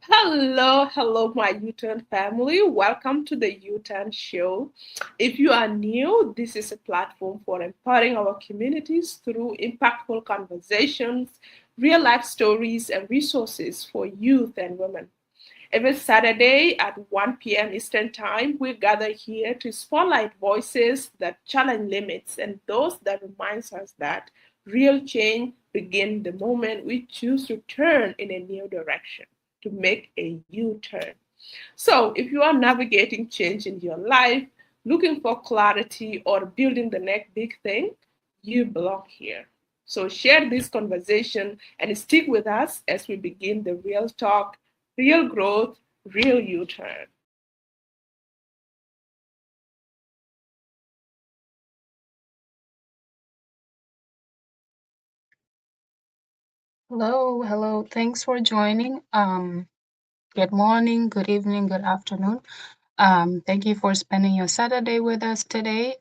Hello, my U-Turn family. Welcome to the U-Turn Show. If you are new, this is a platform for empowering our communities through impactful conversations, real life stories, and resources for youth and women. Every Saturday at 1 p.m. Eastern Time, we gather here to spotlight voices that challenge limits and those that reminds us that real change begins the moment we choose to turn in a new direction, to make a U-turn. So, if you are navigating change in your life, looking for clarity, or building the next big thing, you belong here. So, share this conversation and stick with us as we begin the real talk, real growth, real U turn. Hello, hello. Thanks for joining. Good morning, good evening, good afternoon. Thank you for spending your Saturday with us today.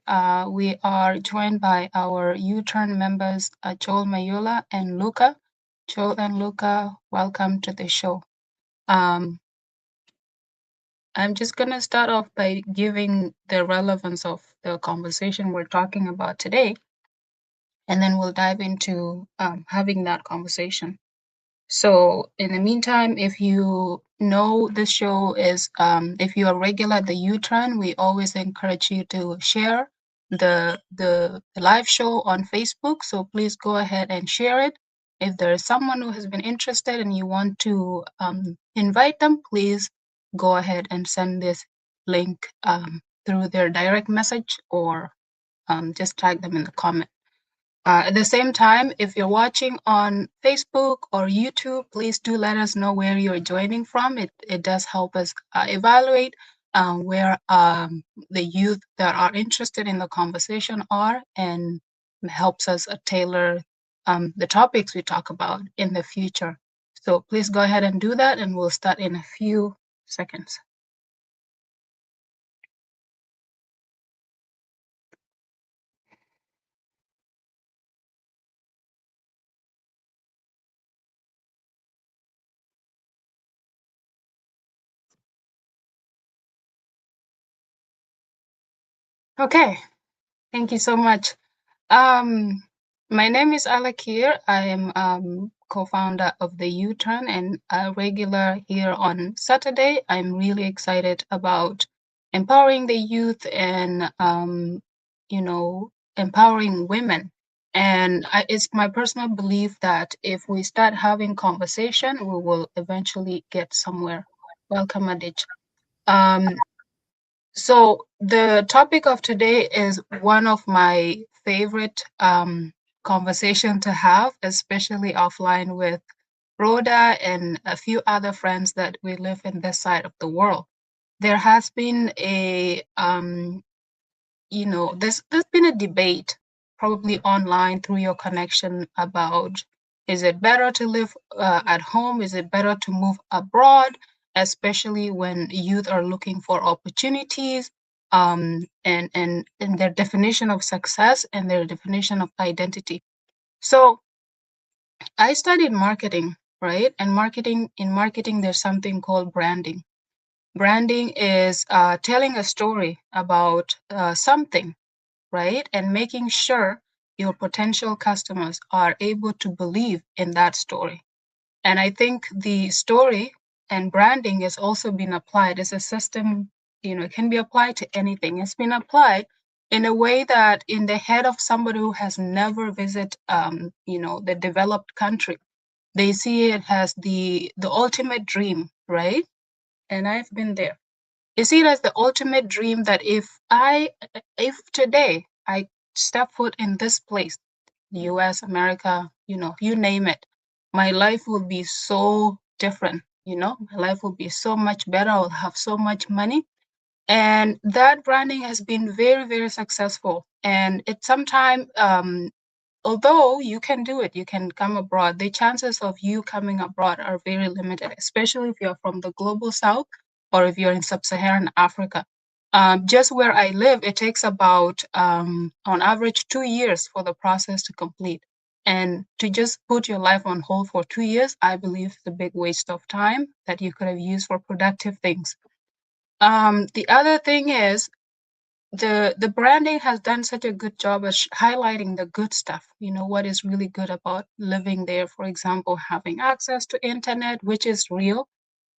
We are joined by our U-Turn members, Joel Mayula and Luca. Joel and Luca, welcome to the show. Um, I'm just gonna start off by giving the relevance of the conversation we're talking about today, and then we'll dive into having that conversation. So in the meantime, if you know this show is, if you are regular at the U-Turn, we always encourage you to share the live show on Facebook. So please go ahead and share it. If there is someone who has been interested and you want to invite them, please go ahead and send this link through their direct message or just tag them in the comment. At the same time, if you're watching on Facebook or YouTube, please do let us know where you're joining from. It does help us evaluate where the youth that are interested in the conversation are and helps us tailor the topics we talk about in the future. So please go ahead and do that, and we'll start in a few seconds. Okay, thank you so much. Um, my name is Alakir. I am co-founder of the U-Turn and a regular here on Saturday. I'm really excited about empowering the youth and empowering women. And it's my personal belief that if we start having conversation, we will eventually get somewhere. Welcome, Adich. Um, so the topic of today is one of my favorite conversation to have, especially offline with Rhoda and a few other friends that we live in this side of the world. There has been there's been a debate probably online through your connection about is it better to live at home? Is it better to move abroad? Especially when youth are looking for opportunities and their definition of success and their definition of identity. So I studied marketing, right? And in marketing, there's something called branding. Branding is telling a story about something, right? And making sure your potential customers are able to believe in that story. And I think the story and branding has also been applied as a system, it can be applied to anything. It's been applied in a way that in the head of somebody who has never visited, the developed country, they see it as the ultimate dream, right? And I've been there. You see it as the ultimate dream that if today I step foot in this place, the US, America, you name it, my life will be so different, my life will be so much better. I'll have so much money. And that branding has been very, very successful. And it's sometimes, although you can do it, you can come abroad, the chances of you coming abroad are very limited, especially if you're from the global south or if you're in sub-Saharan Africa. Just where I live, it takes about, on average, 2 years for the process to complete. And to just put your life on hold for 2 years, I believe is a big waste of time that you could have used for productive things. The other thing is the branding has done such a good job of highlighting the good stuff. You know what is really good about living there. For example, having access to internet, which is real.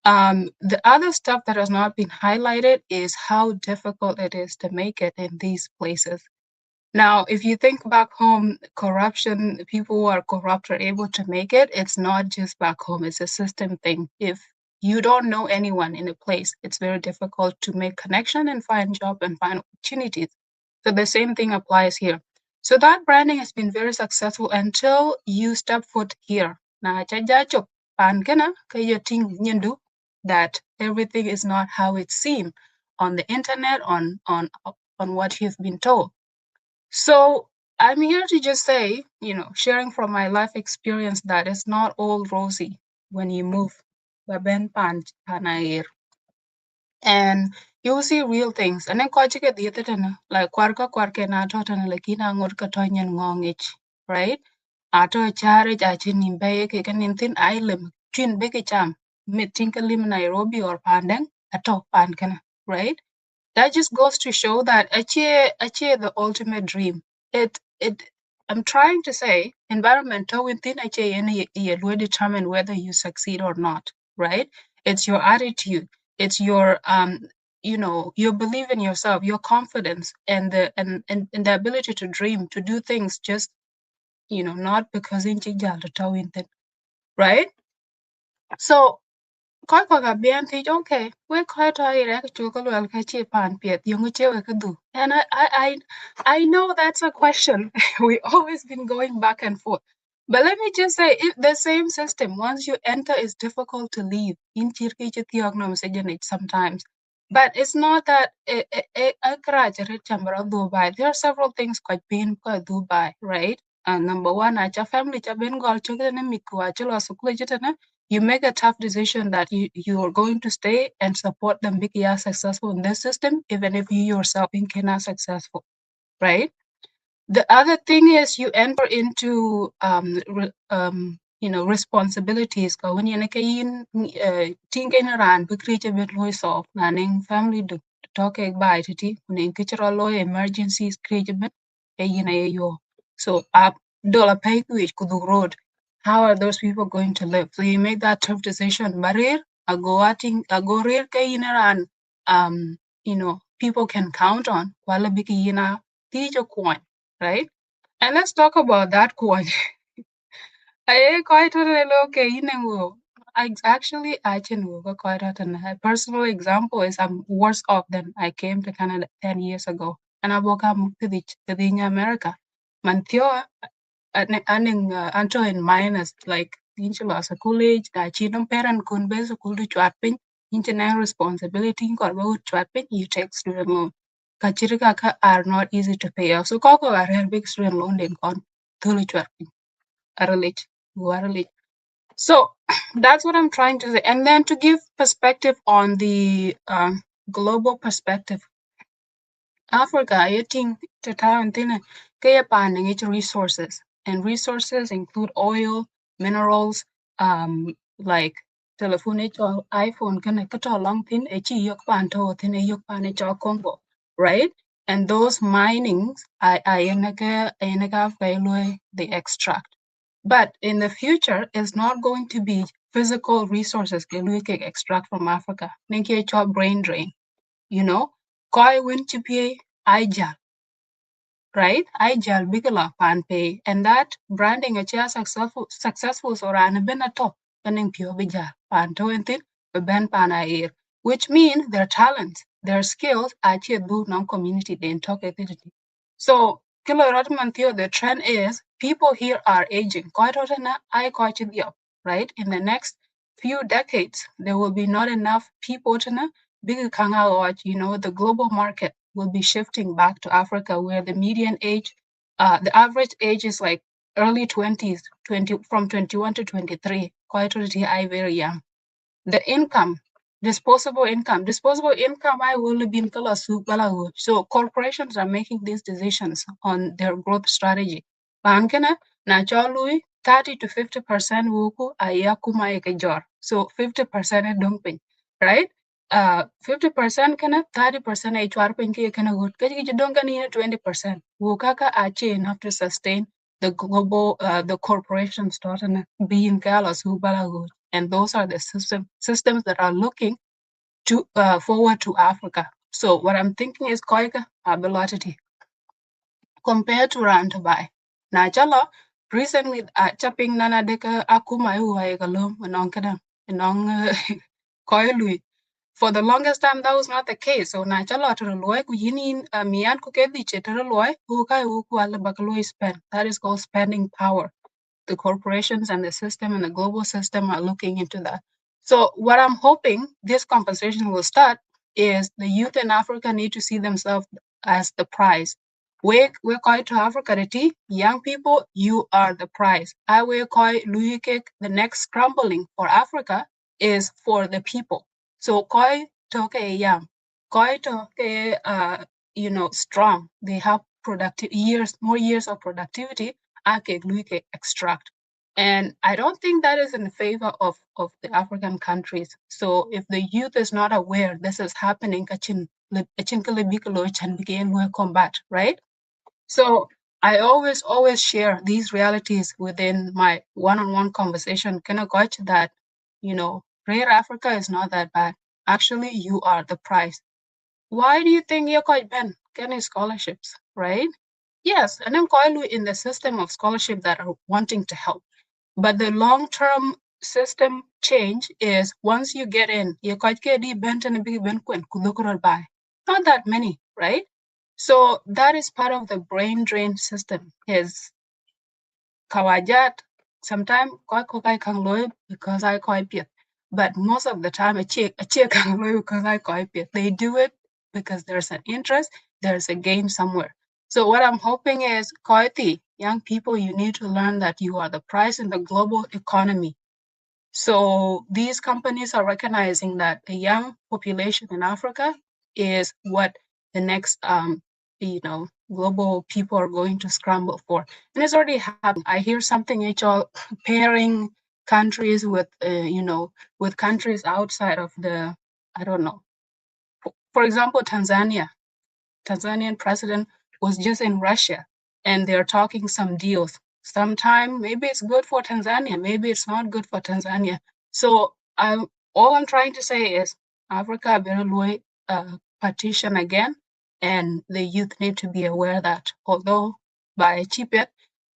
The other stuff that has not been highlighted is how difficult it is to make it in these places. Now, if you think back home, corruption, people who are corrupt are able to make it. It's not just back home, it's a system thing. If you don't know anyone in a place, it's very difficult to make connection and find job and find opportunities. So the same thing applies here. So that branding has been very successful until you step foot here. Na chajacho pan kana kaya ting nyendu that everything is not how it seems on the internet, on what you've been told. So I'm here to just say, sharing from my life experience that it's not all rosy when you move. Baben pan panair. And you will see real things. And then kwachi ke dietete like kwarke na totana like ina ngot ka tonyen ngongich, right? Ato chare chachi nimbe ke kanintin island chin beke cham mitinka lim Nairobi or pandeng ato pan kana, right? That just goes to show that achieve the ultimate dream. It I'm trying to say environmental within achieve any will determine whether you succeed or not, right? It's your attitude, it's your your belief in yourself, your confidence, and and the ability to dream, to do things just not because in right? So coi coi gặp bien thì okay. We coi thôi ra cái chú có luận cái chi pan piet yung cái chiêu cái du. And I know that's a question. We always been going back and forth. But let me just say, if the same system, once you enter, it's difficult to leave. In chirki chiti ognom sometimes. But it's not that Dubai. There are several things quite painful at Dubai, right? Number one, acha family cha ben gol chukene mikwa chilo sukule chitana, you make a tough decision that you are going to stay and support them because you are successful in this system, even if you yourself cannot successful, right? The other thing is you enter into responsibilities. Ka when you kayin thinking around be create bit loy solve nanning family do talk by titi when kitchen law emergencies create bit yo. So up dollar pay which could road. How are those people going to live? So you make that tough decision. Marir ago real kayin around people can count on while biki yina teach a coin, right? And let's talk about that coin. I quite okay, I can go quite a personal example is I'm worse off than I came to Canada 10 years ago. And I woke up to the America. Mantio anto in minus like inchula sa college ka chinong parent kun be so kul chat pin internet responsibility ko ba chat pin you take student loan ka chirika ka are not easy to pay off so ko are big student loan den kon thulu chat pin arale so that's what I'm trying to say and then to give perspective on the global perspective Africa, I think the town thing kaya pandang its resources. And resources include oil, minerals, like telephone or iPhone can kato long thin echi yok panto thin a yok pan Congo, right? And those minings I enaga failure they extract. But in the future, it's not going to be physical resources we can extract from Africa. Ninki brain drain, you know? Koi win to be ija, right? Ijal bigala pan pay. And that branding a chia successful so ran ben a top running pure bija pan to and thin ben pan air. Which mean their talents, their skills actually do non community then talk activity. So Kilo Rodman Theo, the trend is people here are aging. Quite often I quite up, right? In the next few decades, there will be not enough people to know big kanga watch, the global market will be shifting back to Africa where the median age, the average age is like early 20s, 20 from 21 to 23, quite already very young. The income, disposable income, I will be in so corporations are making these decisions on their growth strategy. Na cholui 30 to 50% wuku aya kuma eke jor. So 50% e dumping, right? 50% kana 30% e chwar pin ki kana good. Kaji ki don't gani 20%. Wukaka achi enough to sustain the global the corporations starting being galas who balagu. And those are the systems that are looking to forward to Africa. So what I'm thinking is koika ability compared to Rantabai. Na chala recently chopping nana deka akuma huwa ekalom nong kadang nong koilui. For the longest time that was not the case. So na chala to loy ku yinin mian ku kedi che to loy ku kai ku ala bakaloi spend. That is called spending power. The corporations and the system and the global system are looking into that. So what I'm hoping this conversation will start is the youth in Africa need to see themselves as the prize. We're going to Africa to young people, you are the prize. I will call the next scrambling for Africa is for the people. So koi toke young, koi toke strong. They have productive more years of productivity. Ake luike extract. And I don't think that is in favor of the African countries. So if the youth is not aware this is happening, combat, right? So I always share these realities within my one-on-one conversation. Can I got that, rare Africa is not that bad. Actually, you are the prize. Why do you think you're quite Ben? Getting scholarships, right? Yes, and I'm quite in the system of scholarship that are wanting to help. But the long-term system change is once you get in, you quite get bent and big ben by. Not that many, right? So that is part of the brain drain system. Is kawajat sometimes I can loy because I quite pit. But most of the time a check can loy because I quite pit. They do it because there's an interest, there's a gain somewhere. So what I'm hoping is Koiti, young people, you need to learn that you are the price in the global economy. So these companies are recognizing that the young population in Africa is what the next, global people are going to scramble for, and it's already happening. I hear something HR pairing countries with countries outside of the, I don't know. For example, Tanzanian president was just in Russia, and they're talking some deals. Sometime maybe it's good for Tanzania, maybe it's not good for Tanzania. So all I'm trying to say is Africa better partition again, and the youth need to be aware that although by cheap it,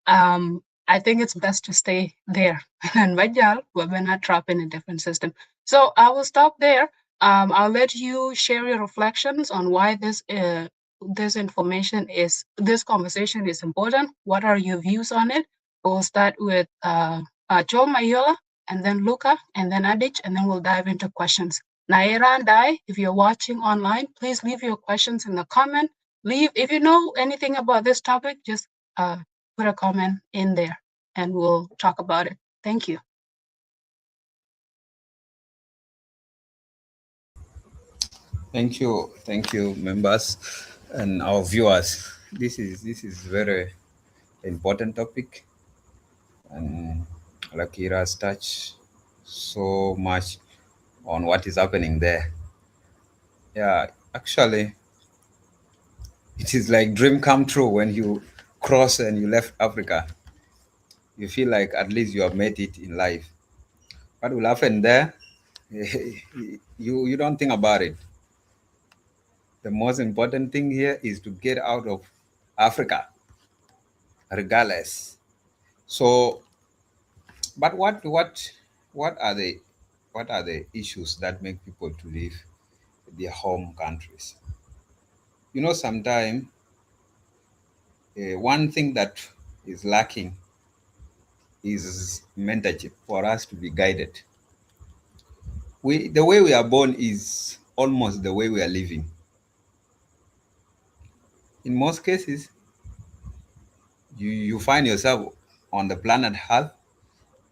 I think it's best to stay there. And we're not trapped in a different system. So I will stop there. I'll let you share your reflections on why this conversation is important. What are your views on it? We'll start with Joe Mayola, and then Luca, and then Adich, and then we'll dive into questions. Naira and I, if you're watching online, please leave your questions in the comment. If you know anything about this topic, just put a comment in there and we'll talk about it. Thank you. Thank you, members and our viewers. This is very important topic, and like Ira's touched so much on what is happening there. Yeah, actually, it is like dream come true when you cross and you left Africa. You feel like at least you have made it in life. What will happen there? You don't think about it. The most important thing here is to get out of Africa, regardless. So, but what are the issues that make people to leave their home countries? Sometimes one thing that is lacking is mentorship for us to be guided. The way we are born is almost the way we are living. In most cases, you find yourself on the planet Earth.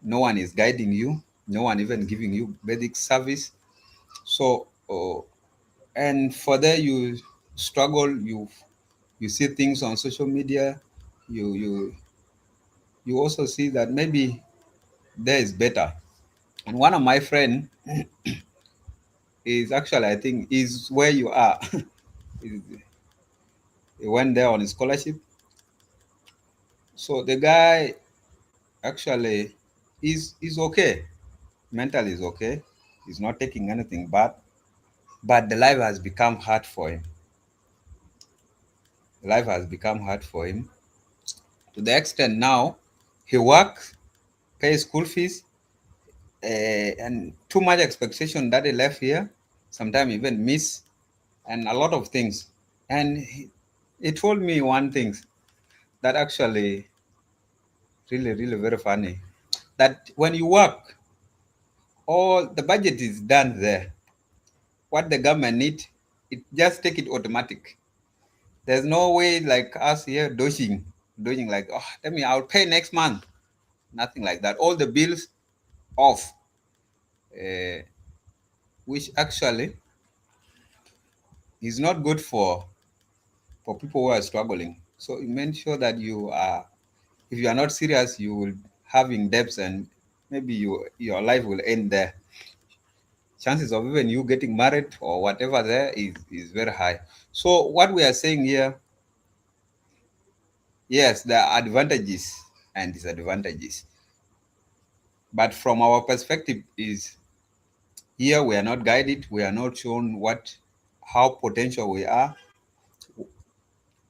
No one is guiding you. No one even giving you basic service. So, and for there you struggle. You see things on social media. You you also see that maybe there is better. And one of my friend is actually, I think, is where you are. He went there on a scholarship. So the guy actually is okay. Mentally is okay. He's not taking anything bad. But the life has become hard for him. Life has become hard for him to the extent now he works, pays school fees, and too much expectation that he left here. Sometimes even miss and a lot of things. And he told me one thing that actually really, really very funny. That when you work, all the budget is done there. What the government need, it just take it automatic. There's no way like us here dodging like, oh, let me, I'll pay next month. Nothing like that. All the bills off, uh, which actually is not good for people who are struggling. So you make sure that you are, if you are not serious, you will having debts and maybe your life will end there. Chances of even you getting married or whatever there is very high. So what we are saying here, yes, there are advantages and disadvantages. But from our perspective is here we are not guided, we are not shown what how potential we are,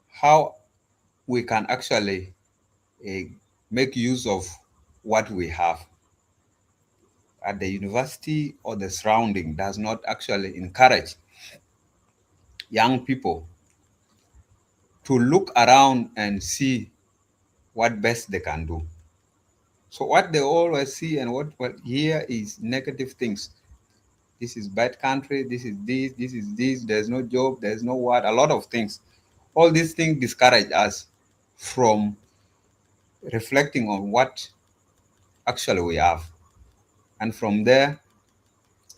how we can actually uh, make use of what we have at the university or the surrounding does not actually encourage young people to look around and see what best they can do. So what they always see and what here is negative things. This is bad country, this is this, there's no job, there's no what, a lot of things. All these things discourage us from reflecting on what actually we have. And from there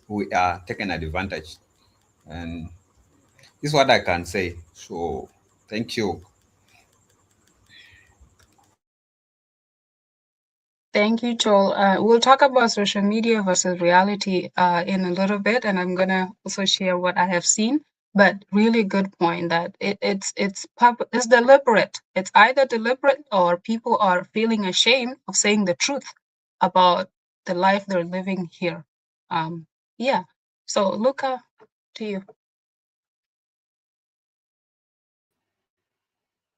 we are taken advantage. And this is what I can say. So thank you. Thank you, Joel. We'll talk about social media versus reality in a little bit, and I'm gonna also share what I have seen. But really good point that it's deliberate. It's either deliberate or people are feeling ashamed of saying the truth about the life they're living here. Yeah. So Luca, to you.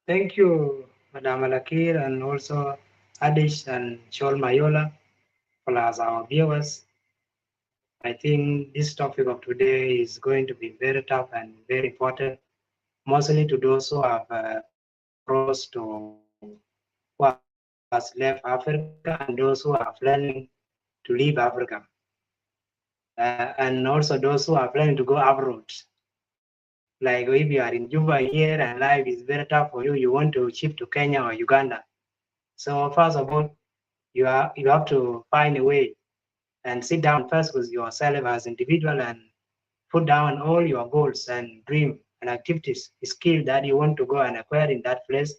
Thank you, Madam Alakir, and also Adish and Shol Mayola, plus our viewers. I think this topic of today is going to be very tough and very important, mostly to those who have crossed to who has left Africa and those who are planning to leave Africa, and also those who are planning to go abroad. Like if you are in Juba here and life is very tough for you, you want to ship to Kenya or Uganda. So first of all, you have to find a way and sit down first with yourself as individual and put down all your goals and dream and activities, skill that you want to go and acquire in that place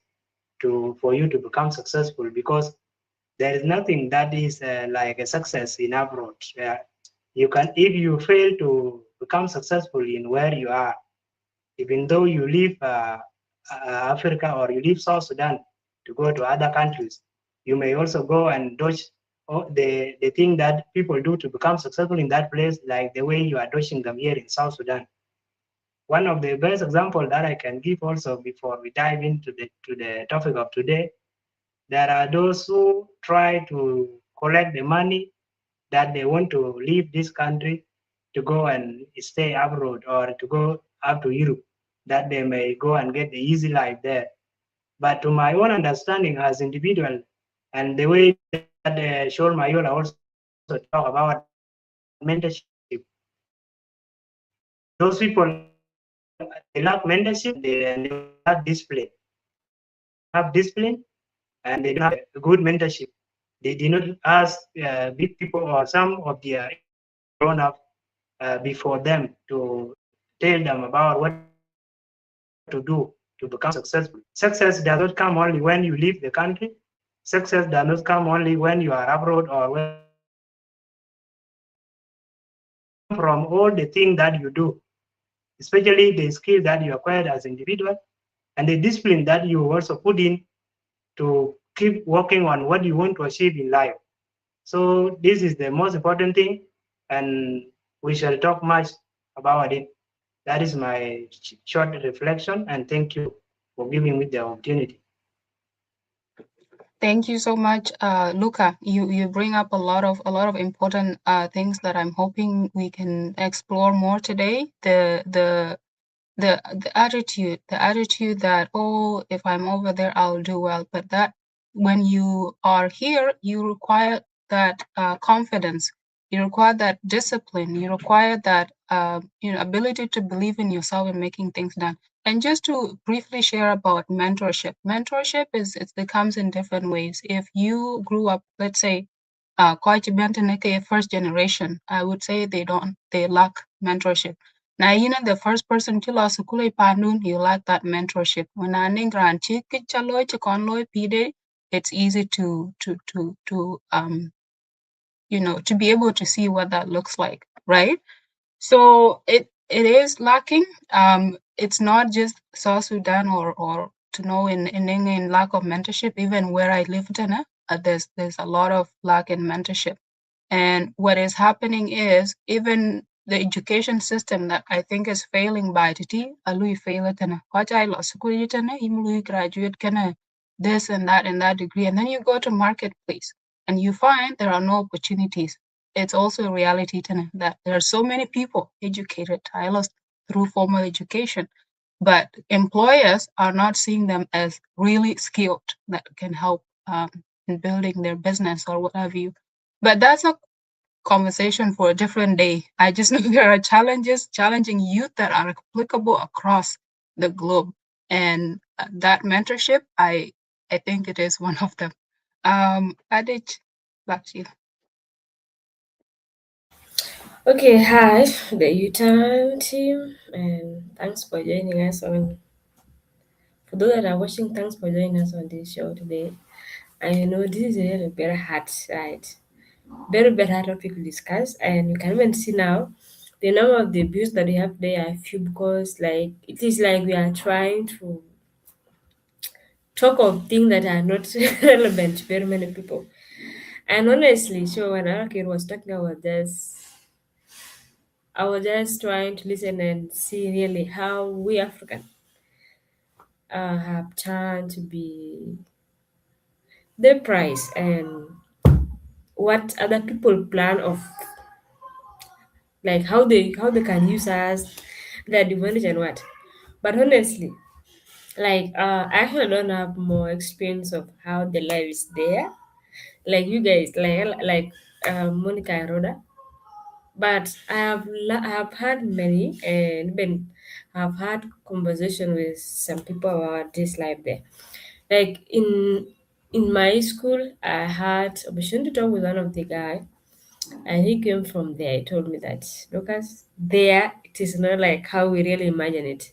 to for you to become successful. Because there is nothing that is like a success in abroad. You can, if you fail to become successful in where you are, even though you leave Africa or you leave South Sudan to go to other countries, you may also go and dodge the thing that people do to become successful in that place, like the way you are dodging them here in South Sudan. One of the best example that I can give also before we dive into the topic of today, there are those who try to collect the money that they want to leave this country to go and stay abroad or to go up to Europe, that they may go and get the easy life there. But to my own understanding as individual, and the way that Shol Mayola also talk about mentorship, those people they lack mentorship and they also lack discipline. They don't have discipline and they don't have a good mentorship. They did not ask big people or some of their elders who are grown up before them to tell them about what to do to become successful. Success does not come only when you leave the country. Success does not come only when you are abroad or when you are in Kenya. It comes from all the things that you do, especially the skill that you acquired as an individual and the discipline that you also put in to keep working on what you want to achieve in life. So this is the most important thing, and we shall talk much about it. That is my short reflection, and thank you for giving me the opportunity. Thank you so much, Luca. You bring up a lot of important things that I'm hoping we can explore more today. The attitude that, oh, if I'm over there I'll do well, but that when you are here you require that confidence, you require that discipline, you require that ability to believe in yourself and making things done. And just to briefly share about mentorship it comes in different ways. If you grew up, let's say, first generation, I would say they lack mentorship. Now, the first person to lost school panun, you like that mentorship. When I ning ran chi kichalo chikonlo pide, it's easy to be able to see what that looks like, right? So it is lacking. It's not just South Sudan or to know in lack of mentorship. Even where I live, there's a lot of lack in mentorship. And what is happening is even the education system that I think is failing by Titi, Alui fail tana. Kwacha ilo school tana, imului graduate kana this and that degree. And then you go to marketplace and you find there are no opportunities. It's also a reality tana, that there are so many people educated through formal education, but employers are not seeing them as really skilled that can help in building their business or what have you. But that's a conversation for a different day. I just know there are challenging youth that are applicable across the globe, and that mentorship, I think it is one of them. Adich, back to you. Okay, hi, the U-Turn team, and thanks for joining us on. For those that are watching, thanks for joining us on this show today. I know this is a really very hard, right? Very, very hard topic to discuss, and you can even see now the number of the views that we have there are few because, like, it is like we are trying to talk of things that are not relevant to very many people. And honestly, so when Arakir was talking, I was just trying to listen and see really how we African have turned to be the price and what other people plan of, like how they can use us, their advantage and what. But honestly, like I actually don't have more experience of how the life is there. Like you guys, like Monica and Rhoda. But I have had many and been have had conversation with some people about this life there. Like in my school, I had opportunity to talk with one of the guy, and he came from there. He told me that Lucas, there it is not like how we really imagine it.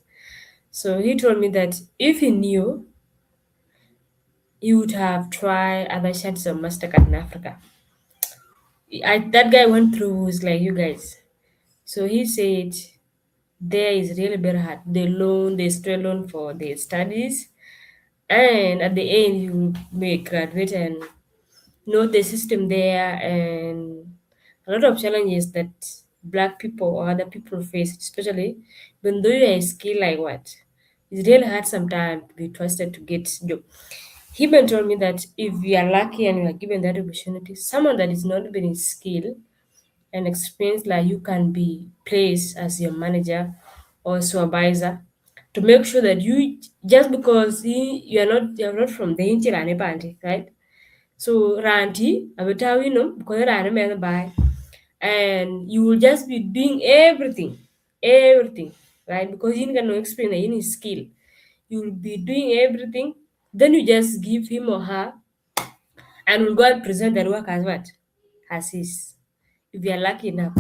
So he told me that if he knew, he would have tried other chances of Mastercard in Africa. That guy went through was like you guys. So he said there is really very hard. They student loan for their studies, and at the end you may graduate and know the system there, and a lot of challenges that black people or other people face, especially when though you are skilled like what, it's really hard sometimes to be trusted to get job. He even told me that if you are lucky and you are given that opportunity, someone that is not very skilled and experienced, like you can be placed as your manager or supervisor to make sure that you, just because you're not from the Inchirani Banti, right? So Ranti, Abitawino, because Rani man by, and you will just be doing everything, right? Because you got no experience, you need skill. You will be doing everything. Then you just give him or her, and will go and present their work as what? As his. If you are lucky enough.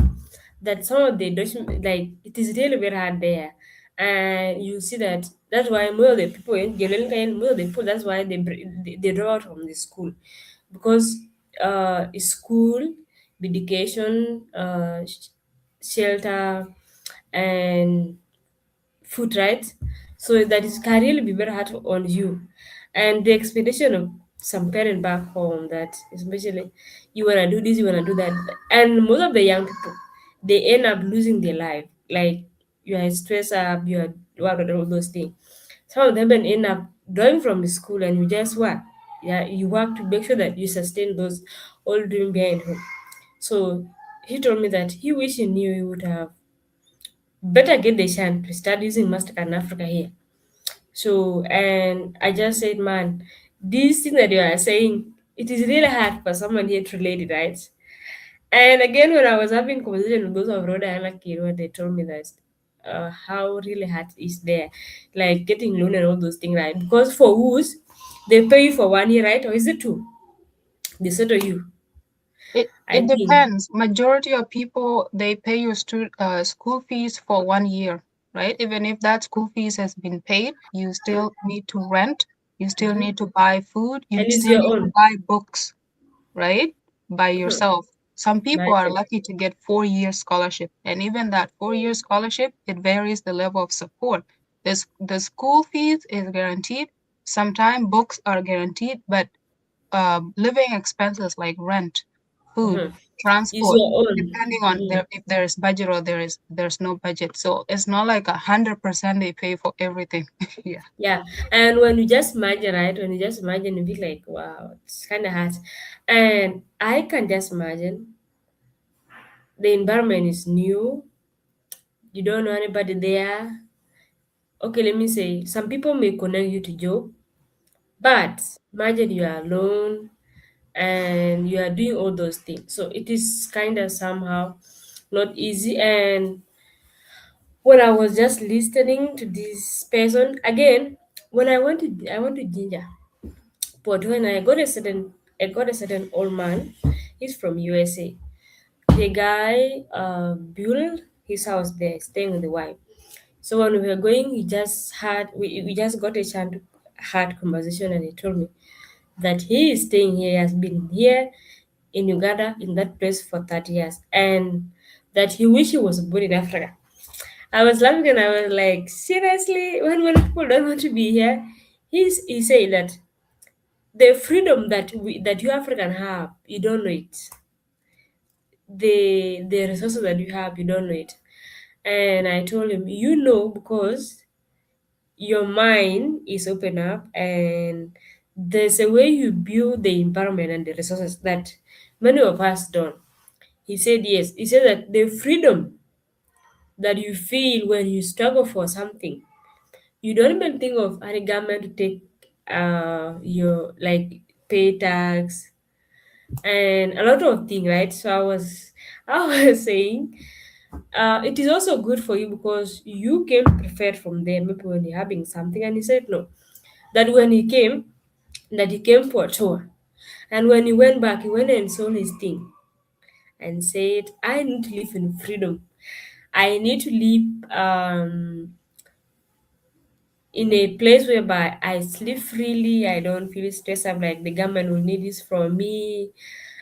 That some of the document, like it is really very hard there. and you see that that's why most of the people in most of the people, that's why they drop out from the school, because school, education, shelter, and food, right? So that is can really be very hard on you. And the expectation of some parent back home, that especially you wanna do this, you wanna do that. And most of the young people, they end up losing their life. Like you are stressed up, you are what all those things. Some of them end up going from the school, and you just what? Yeah, you work to make sure that you sustain those all doing behind home. So he told me that he wish he knew he would have better get the chance to start using Mastercard in Africa here. So, and I just said, man, this thing that you are saying, it is really hard for someone here to relate it, right? And again, when I was having conversation with those of Rhode Island, they told me that how really hard is there, like getting loan and all those things, right? Because for who's they pay you for 1 year, right? Or is it two? They settle you. I It think. depends. Majority of people, they pay your school fees for 1 year, right? Even if that school fees has been paid, you still need to rent, you still Mhm. need to buy food, you And it's still your need to own. buy books, right? By Mhm. yourself. Some people are Imagine. lucky to get 4 year scholarship, and even that 4 year scholarship, it varies the level of support. The school fees is guaranteed. Sometimes books are guaranteed, but living expenses like rent, food, Mhm. It's transport, your own. depending on Mhm. there if there's budget or there's no budget. So it's not like 100% they pay for everything. Yeah. Yeah, and when you just imagine, right? When you just imagine, you be like, wow, it's kind of hard. And I can just imagine the environment is new. You don't know anybody there. Okay, let me say, some people may connect you to job, but imagine you are alone and you are doing all those things. So it is kind of somehow not easy. And when I was just listening to this person again, when I went to Ginger. But when I got a certain old man, he's from USA. The guy built his house there, staying with the wife. So when we were going, we just got a chance to had conversation, and he told me that he is staying here, he has been here in Uganda in that place for 30 years, and that he wish he was born in Africa. I was laughing and I was like, seriously, when people don't want to be here, he said that the freedom that you African have, you don't know it. The resources that you have, you don't know it. And I told him, you know, because your mind is open up, and there's a way you build the environment and the resources that many of us don't. He said yes. He said that the freedom that you feel when you struggle for something, you don't even think of any government to take your like pay tax and a lot of things, right? So I was saying, it is also good for you because you came prepared from there, maybe when you're having something. And he said no, that when he came, that he came for a tour, and when he went back, he went and sold his thing and said, I need to live in freedom. I need to live in a place whereby I sleep freely, I don't feel stressed. I'm like the government will need this from me,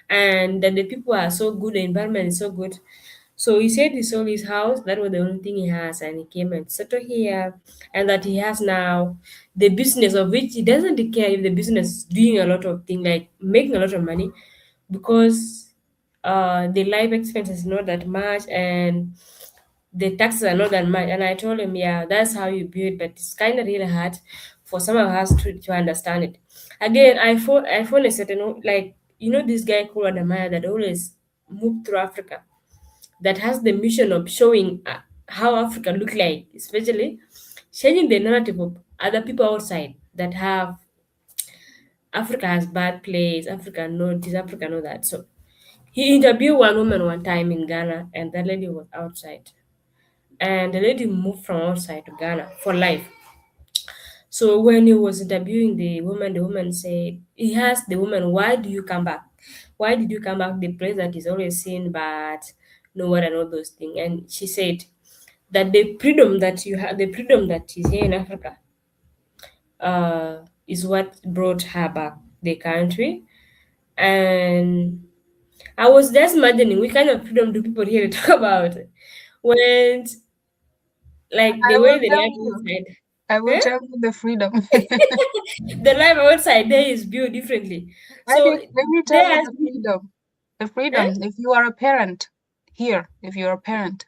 and that the people are so good, the environment is so good. So he said he sold his house, that was the only thing he has, and he came and settled here, and that he has now the business of which he doesn't care if the business is doing a lot of things, like making a lot of money, because the life expense is not that much, and the taxes are not that much. And I told him, yeah, that's how you build, but it's kind of really hard for some of us to understand it. Again, I found a certain, like, this guy called Adamaya that always moved through Africa, that has the mission of showing how Africa look like, especially changing the narrative of other people outside that have Africa has bad place, Africa know this, Africa know that. So he interviewed one woman one time in Ghana, and that lady was outside, and the lady moved from outside to Ghana for life. So when he was interviewing the woman said, he asked the woman, why do you come back? Why did you come back? The place that is always seen, but no one and all those things. And she said that the freedom that you have, the freedom that is here in Africa, uh, is what brought her back the country. And I was just imagining what kind of freedom do people here talk about when, like, I the will way the tell life you. outside, I will huh? tell you the freedom. The life outside there is built differently. So Let me tell there you has the been, freedom. The huh? freedom. If you are a parent here, if you're a parent,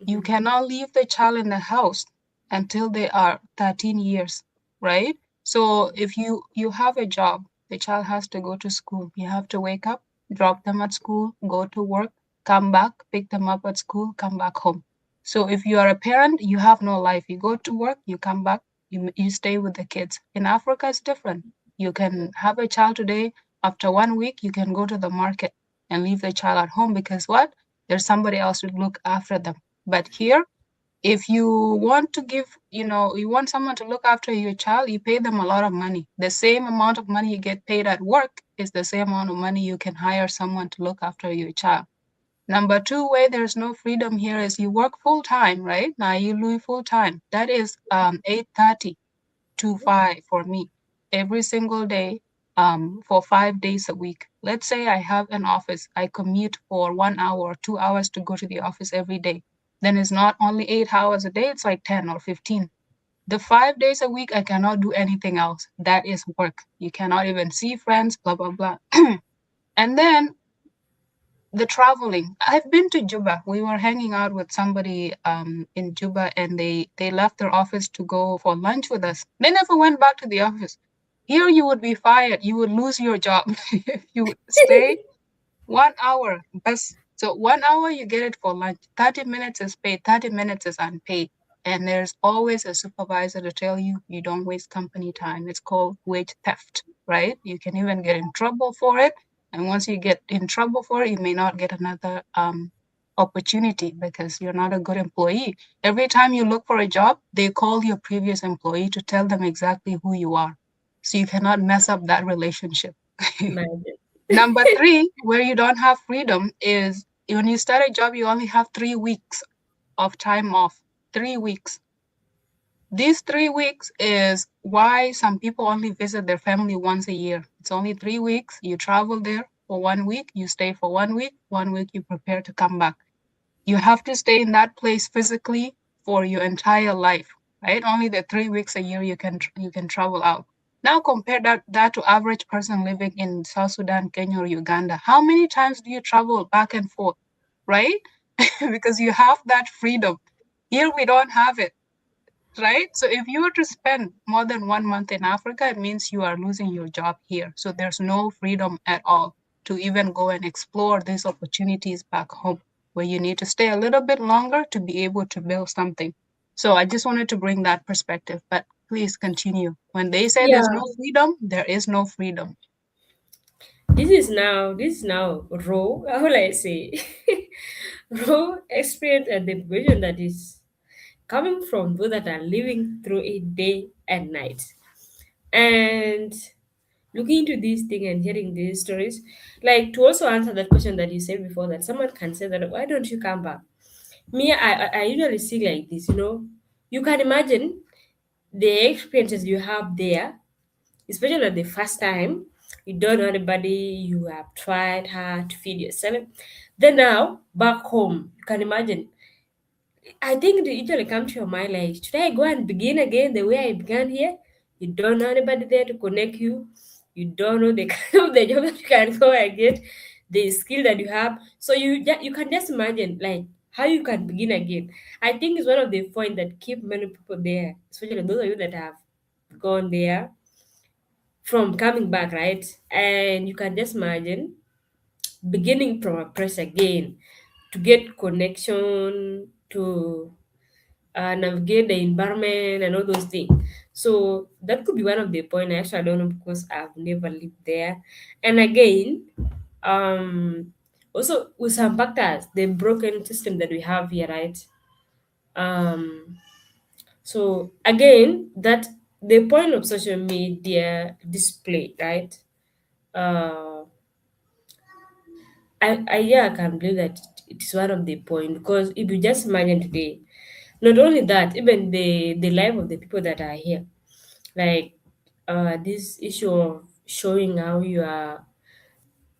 you Mhm. cannot leave the child in the house until they are 13 years, right? So if you have a job, the child has to go to school. You have to wake up, drop them at school, go to work, come back, pick them up at school, come back home. So if you are a parent, you have no life. You go to work, you come back, you stay with the kids. In Africa, it's different. You can have a child today. After 1 week, you can go to the market and leave the child at home because what? There's somebody else to look after them. But here, if you want to give, you want someone to look after your child, you pay them a lot of money. The same amount of money you get paid at work is the same amount of money you can hire someone to look after your child. Number two way there's no freedom here is you work full time, right? Now you live full time. That is 8:30 to 5 for me every single day, for 5 days a week. Let's say I have an office, I commute for 1 hour or 2 hours to go to the office every day. Then it's not only 8 hours a day, it's like 10 or 15. The 5 days a week, I cannot do anything else. That is work. You cannot even see friends, blah, blah, blah. And then the traveling. I've been to Juba. We were hanging out with somebody in Juba, and they left their office to go for lunch with us. They never went back to the office. Here you would be fired. You would lose your job if you would stay 1 hour. Best. So 1 hour you get it for lunch. 30 minutes is paid. 30 minutes is unpaid. And there's always a supervisor to tell you you don't waste company time. It's called wage theft, right? You can even get in trouble for it. And once you get in trouble for it, you may not get another opportunity because you're not a good employee. Every time you look for a job, they call your previous employee to tell them exactly who you are. So you cannot mess up that relationship. Imagine. Number three, where you don't have freedom is when you start a job, you only have 3 weeks of time off. 3 weeks. These 3 weeks is why some people only visit their family once a year. It's only 3 weeks. You travel there for 1 week, you stay for 1 week, 1 week you prepare to come back. You have to stay in that place physically for your entire life, right? Only the 3 weeks a year you can travel out. Now compare that to average person living in South Sudan, Kenya, or Uganda. How many times do you travel back and forth, right? Because you have that freedom. Here we don't have it, right? So if you were to spend more than 1 month in Africa, it means you are losing your job here. So there's no freedom at all to even go and explore these opportunities back home, where you need to stay a little bit longer to be able to build something. So I just wanted to bring that perspective, but please continue. When they say there's Yeah, no freedom, there is no freedom. this is now raw. How will I say? Raw experience and the vision that is coming from those that are living through it day and night. And looking into this thing and hearing these stories, like to also answer that question that you said before, that someone can say that why don't you come back? Me, I usually see like this, you can imagine the experiences you have there, especially the first time you don't know anybody, you have tried hard to feed yourself. Then now back home, you can imagine. I think it usually come to your mind like, should I go and begin again the way I began here? You don't know anybody there to connect you. You don't know the kind of the job that you can go and get, the skill that you have. So you can just imagine like how you can begin again. I think it's one of the points that keep many people there, especially those of you that have gone there from coming back, right? And you can just imagine beginning from a press again to get connection, to navigate the environment and all those things. So that could be one of the point. Actually, I don't know because I've never lived there. And again, um, also with some factors, the broken system that we have here, right? Um, so again, that the point of social media display, right? Uh, I yeah, I can believe that it is one of the point because if you just imagine today, Not only that, even the life of the people that are here, like this issue of showing how you are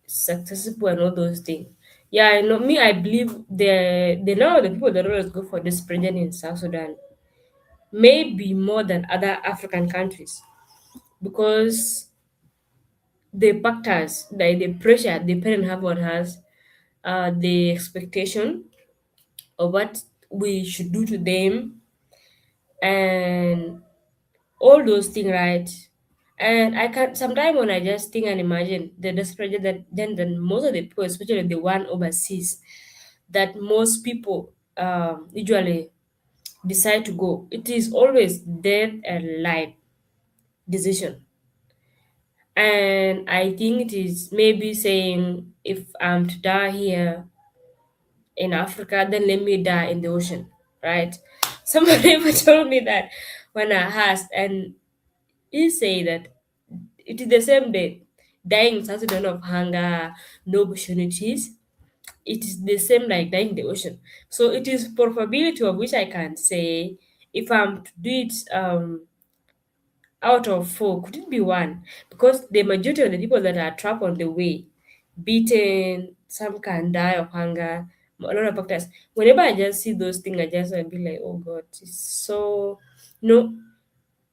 successful and all those things. Yeah, I know me. I believe the number of the people that always go for this president in South Sudan may be more than other African countries because the factors, the pressure the parent have on us, the expectation of what we should do to them, and all those things, right? And I can sometimes when I just think and imagine the desperate that then most of the people, especially the one overseas, that most people usually decide to go, it is always death and life decision. And I think it is maybe saying if I'm to die here in Africa, then let me die in the ocean, right? Somebody ever told me that when I asked, and he said that it is the same day dying in South Sudan of hunger, no opportunities. It is the same like dying in the ocean. So it is probability of which I can say if I'm to do it out of four, could it be one? Because the majority of the people that are trapped on the way, beaten, some can die of hunger, a lot of factors. Whenever I just see those things, I just will be like, oh God, it's so no,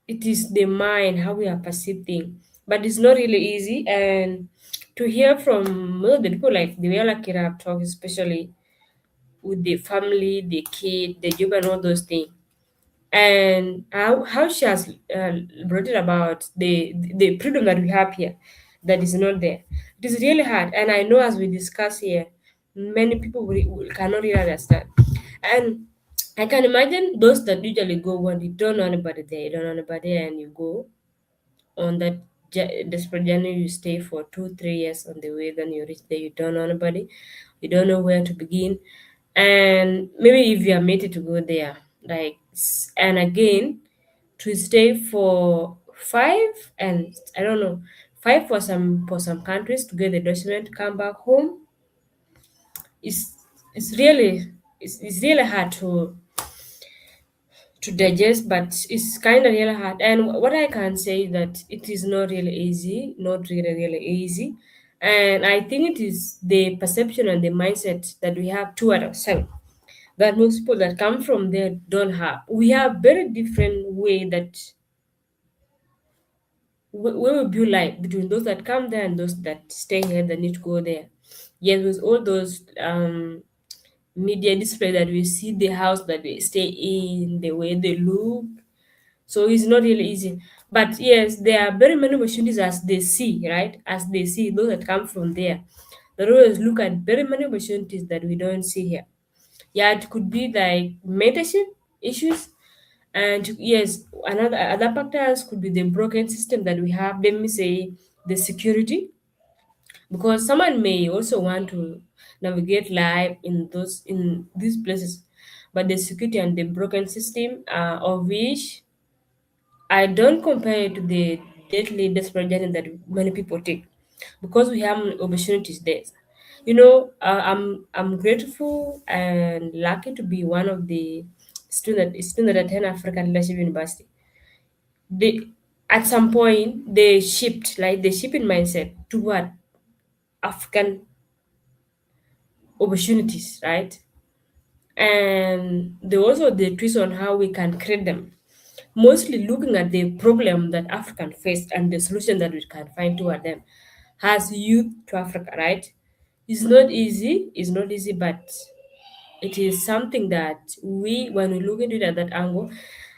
it is the mind, how we are perceiving. But it's not really easy. And to hear from most of the people like the way Kira talk, especially with the family, the kid, the job, and all those things, and how she has brought it about the freedom that we have here that is not there. It is really hard, and I know as we discuss here, many people cannot really understand. And I can imagine those that usually go when you don't know anybody there, you don't know anybody, and you go on that desperate journey. You stay for 2 3 years on the way, then you reach there, you don't know anybody, you don't know where to begin. And maybe if you are mated to go there, like and again to stay for 5, and I don't know, 5 for some countries to get the document, come back home. It's really it's really hard to digest, but it's kind of really hard. And what I can say is that it is not really easy, not really easy. And I think it is the perception and the mindset that we have toward ourselves that most people that come from there don't have. We have very different way that we will build life between those that come there and those that stay here that need to go there. Yes, with all those media display that we see the house that they stay in, the way they look. So it's not really easy. But yes, there are very many opportunities as they see, right? As they see those that come from there. They always look at very many opportunities that we don't see here. Yeah, it could be like mentorship issues. And yes, another other factors could be the broken system that we have. Let me say the security, because someone may also want to navigate life in these places, but the security and the broken system, of which I don't compare it to the deadly desperate journey that many people take, because we have opportunities there. I'm grateful and lucky to be one of the student that attend African Leadership University. They at some point they shift, like the shipping mindset toward African opportunities, right? And they also the twist on how we can create them, mostly looking at the problem that African face and the solution that we can find toward them as youth to Africa, right? It's not easy, but it is something that when we look into it at that angle.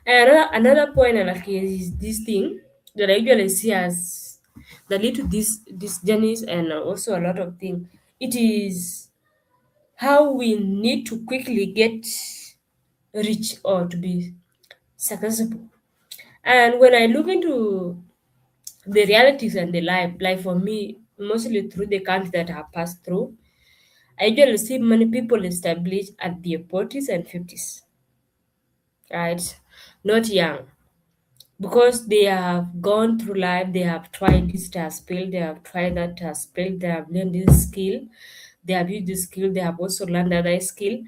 And another point I like is this thing that I usually see as that lead to these journeys and also a lot of things. It is how we need to quickly get rich or to be successful. And when I look into the realities and the life for me, mostly through the country that I have passed through, I usually see many people established at their 40s and 50s, right? Not young. Because they have gone through life, they have tried this task skill, they have tried that task skill, they have learned this skill, they have used this skill, they have also learned other skill.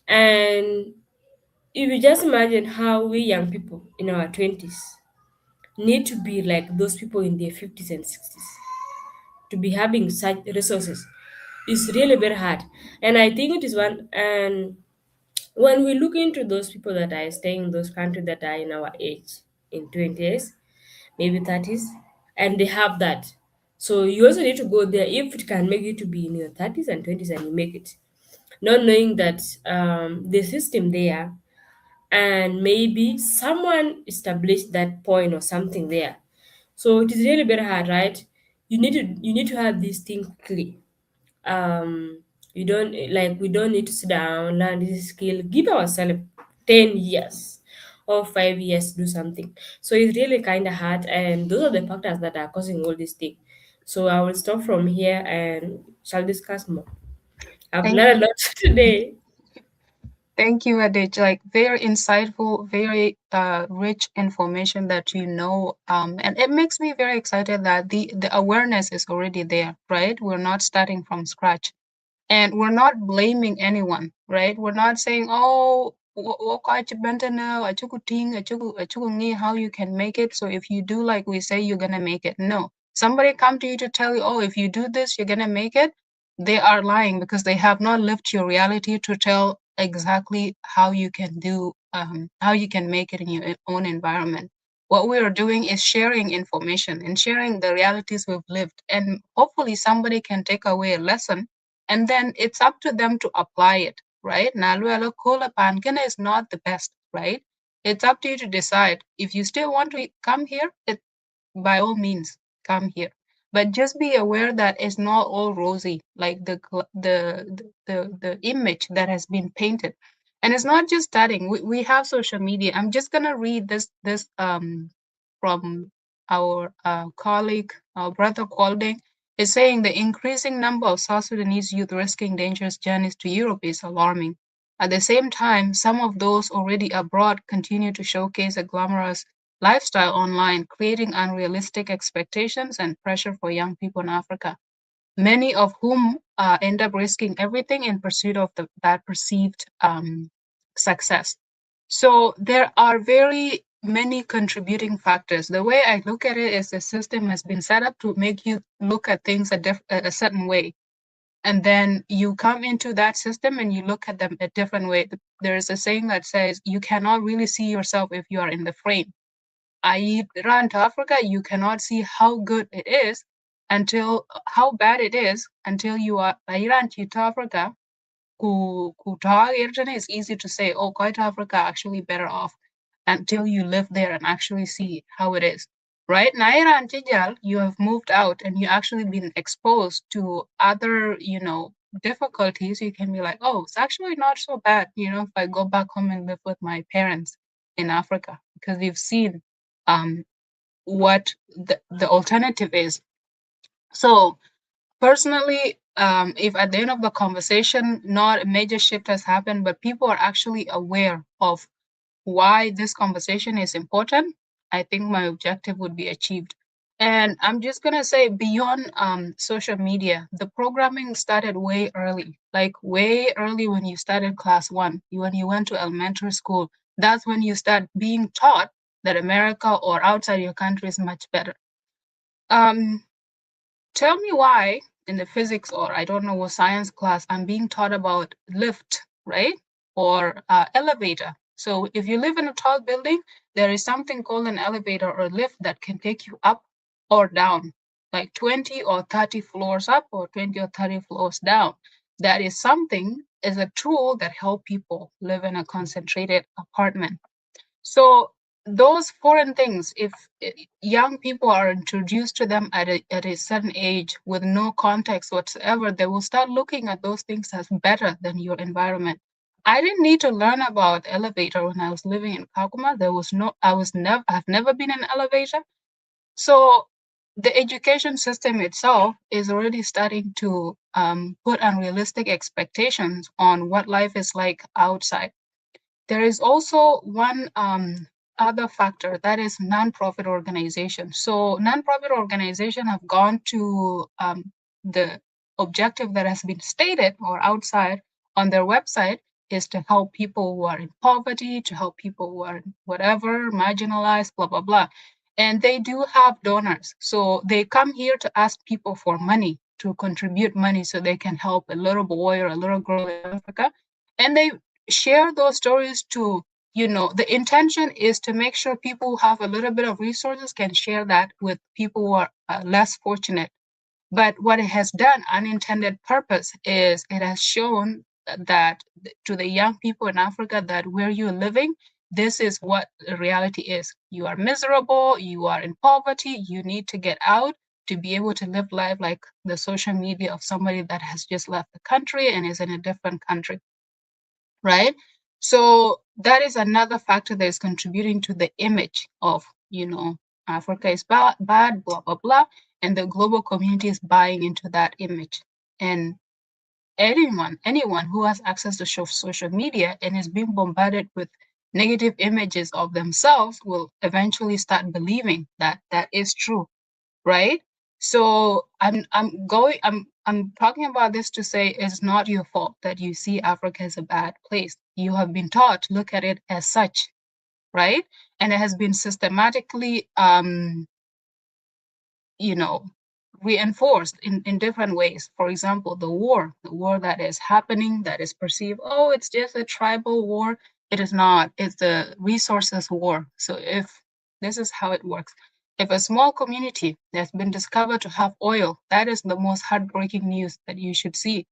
And if you just imagine how we young people in our 20s need to be like those people in their 50s and 60s to be having such resources, is really very hard. And I think it is one, and when we look into those people that are staying in those countries that are in our age, in 20s, maybe 30s, and they have that. So you also need to go there if it can make you to be in your 30s and 20s and you make it. Not knowing that the system there, and maybe someone established that point or something there. So it is really very hard, right? You need to have this thing quickly. You don't, like, we don't need to sit down, learn this skill, give ourselves 10 years or 5 years to do something. So it's really kind of hard, and those are the factors that are causing all this thing. So I will stop from here and shall discuss more. I've Thank learned a you. lot today. Thank you, Adij. Like very insightful, very rich information that you know. And it makes me very excited that the awareness is already there, right? We're not starting from scratch. And we're not blaming anyone, right? We're not saying, oh, how you can make it. So if you do like we say, you're gonna make it. No. Somebody come to you to tell you, oh, if you do this, you're gonna make it. They are lying because they have not lived your reality to tell exactly how you can do, how you can make it in your own environment. What we are doing is sharing information and sharing the realities we've lived. And hopefully somebody can take away a lesson, and then it's up to them to apply it, right? Naluelo kola pankina is not the best, right? It's up to you to decide. If you still want to come here, by all means come here, but just be aware that it's not all rosy, like the image that has been painted. And it's not just studying. We have social media. I'm just gonna read this from our colleague, our brother Qualding, is saying the increasing number of South Sudanese youth risking dangerous journeys to Europe is alarming. At the same time, some of those already abroad continue to showcase a glamorous lifestyle online, creating unrealistic expectations and pressure for young people in Africa, many of whom end up risking everything in pursuit of that perceived success. So there are very many contributing factors. The way I look at it is the system has been set up to make you look at things a certain way. And then you come into that system and you look at them a different way. There is a saying that says you cannot really see yourself if you are in the frame. I run to Africa, you cannot see how good it is until how bad it is until you are Iran to Africa. It's easy to say, oh, quite Africa actually better off until you live there and actually see how it is. Right? Naira and Tijal, you have moved out and you actually been exposed to other, difficulties. You can be like, oh, it's actually not so bad, if I go back home and live with my parents in Africa, because you've seen what the alternative is. So personally, if at the end of the conversation, not a major shift has happened, but people are actually aware of why this conversation is important, I think my objective would be achieved. And I'm just gonna say, beyond social media, the programming started way early, like way early when you started class one, when you went to elementary school. That's when you start being taught that America or outside your country is much better. Um, Tell me why in the physics or I don't know what science class I'm being taught about lift, right? Or elevator. So if you live in a tall building, there is something called an elevator or lift that can take you up or down, like 20 or 30 floors up or 20 or 30 floors down. That is something, is a tool that help people live in a concentrated apartment. So those foreign things, if young people are introduced to them at a certain age with no context whatsoever, they will start looking at those things as better than your environment. I didn't need to learn about elevator when I was living in Kakuma. I've never been in an elevator. So the education system itself is already starting to put unrealistic expectations on what life is like outside. There is also one other factor, that is nonprofit organizations. So nonprofit organizations have gone to the objective that has been stated or outside on their website, is to help people who are in poverty, to help people who are whatever, marginalized, blah, blah, blah. And they do have donors. So they come here to ask people for money, to contribute money so they can help a little boy or a little girl in Africa. And they share those stories to, the intention is to make sure people who have a little bit of resources can share that with people who are less fortunate. But what it has done, unintended purpose, is it has shown that to the young people in Africa that where you're living, this is what the reality is. You are miserable, you are in poverty, you need to get out to be able to live life like the social media of somebody that has just left the country and is in a different country, right? So that is another factor that is contributing to the image of, Africa is bad, blah, blah, blah. And the global community is buying into that image. And anyone who has access to social media and is being bombarded with negative images of themselves will eventually start believing that that is true, right? So I'm talking about this to say it's not your fault that you see Africa as a bad place. You have been taught to look at it as such, right? And it has been systematically reinforced in different ways. For example, the war that is happening, that is perceived, oh, it's just a tribal war. It is not. It's the resources war. So if this is how it works. If a small community has been discovered to have oil, that is the most heartbreaking news that you should see.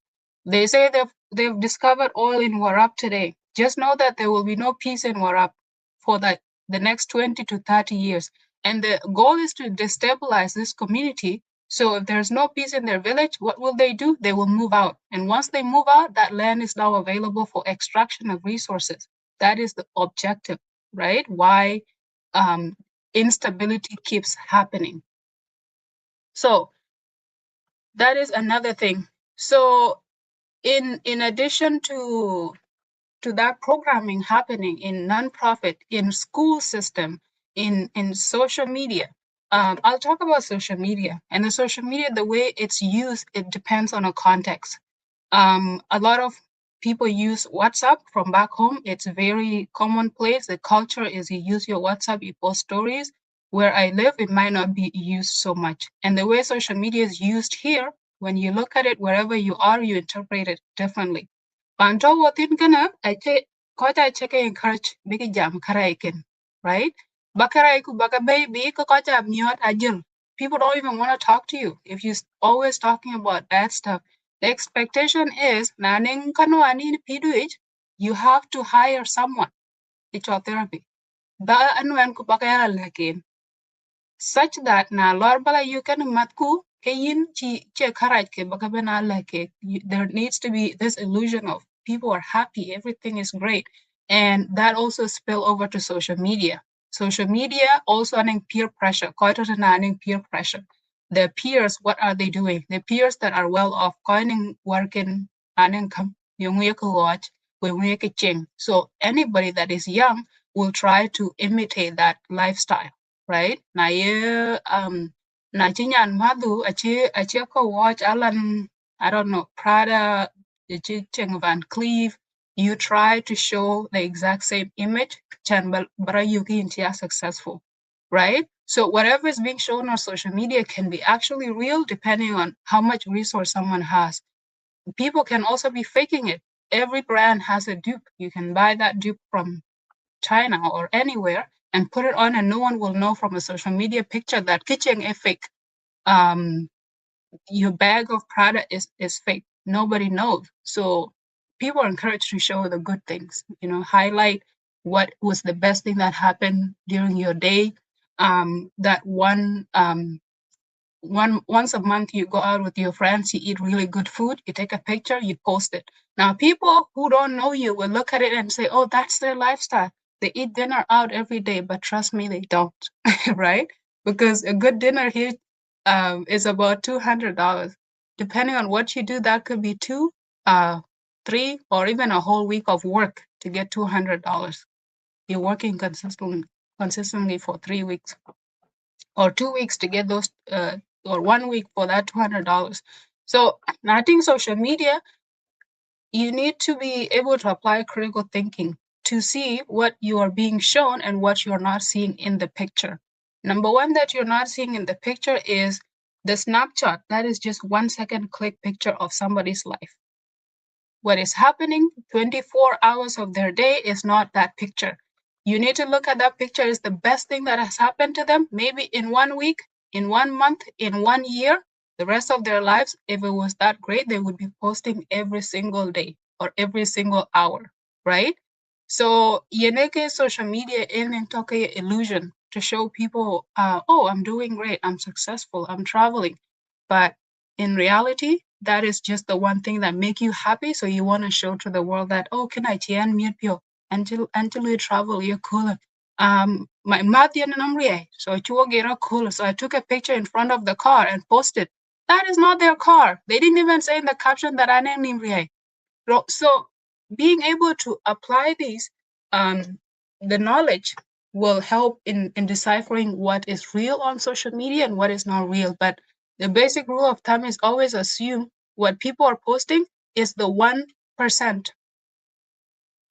They say they've discovered oil in Warab today. Just know that there will be no peace in Warab for the next 20 to 30 years. And the goal is to destabilize this community. So if there's no peace in their village, what will they do? They will move out. And once they move out, that land is now available for extraction of resources. That is the objective, right? Why instability keeps happening. So that is another thing. So in addition to that programming happening in nonprofit, in school system, in social media. I'll talk about social media. And the social media, the way it's used, it depends on a context. A lot of people use WhatsApp from back home. It's very commonplace. The culture is you use your WhatsApp, you post stories. Where I live, it might not be used so much. And the way social media is used here, when you look at it, wherever you are, you interpret it differently. Panto watin kana ache kocha cheke encourage big jam karaiken, right? Bakaraiku baby kocha miot ajil. People don't even want to talk to you if you're always talking about bad stuff. The expectation is naning kanwani piduich, you have to hire someone. It's your therapy. Ba anwen ku bakaya lakin. Such that na lor bala you can matku kayin chi che karaj ke bakabena like there needs to be this illusion of people are happy, everything is great. And that also spill over to social media. Social media also adding peer pressure, quite adding peer pressure. The peers, what are they doing? The peers that are well off, coining working an income, watch, so anybody that is young will try to imitate that lifestyle, right? Na ye na chinyan madu achi ko watch Alan, I don't know, Prada, Cheng Van Cleef. You try to show the exact same image, chan bara yuki intia successful, right? So whatever is being shown on social media can be actually real depending on how much resource someone has. People can also be faking it. Every brand has a dupe. You can buy that dupe from China or anywhere and put it on and no one will know from a social media picture that kitchen is fake. Your bag of Prada is fake. Nobody knows. So people are encouraged to show the good things, highlight what was the best thing that happened during your day. That once a month you go out with your friends, you eat really good food, you take a picture, you post it. Now people who don't know you will look at it and say, oh, that's their lifestyle. They eat dinner out every day, but trust me, they don't, right? Because a good dinner here is about $200. Depending on what you do, that could be two, 3, or even a whole week of work to get $200. You're working consistently for 3 weeks or 2 weeks to get those or 1 week for that $200. So I think social media you need to be able to apply critical thinking to see what you are being shown and what you're not seeing in the picture. Number one that you're not seeing in the picture is the snapshot. That is just 1 second click picture of somebody's life. What is happening 24 hours of their day is not that picture. You need to look at that picture as the best thing that has happened to them, maybe in 1 week, in 1 month, in 1 year. The rest of their lives, if it was that great, they would be posting every single day or every single hour, right? So yeneke social media in toke illusion to show people, oh, I'm doing great, I'm successful, I'm traveling. But in reality, that is just the one thing that make you happy. So you want to show to the world that, oh, can I meet you until you travel, you're cool. My Madian number, so chuo cool. So I took a picture in front of the car and posted. That is not their car. They didn't even say in the caption that I named. So being able to apply these, the knowledge will help in deciphering what is real on social media and what is not real. But the basic rule of thumb is always assume what people are posting is the 1%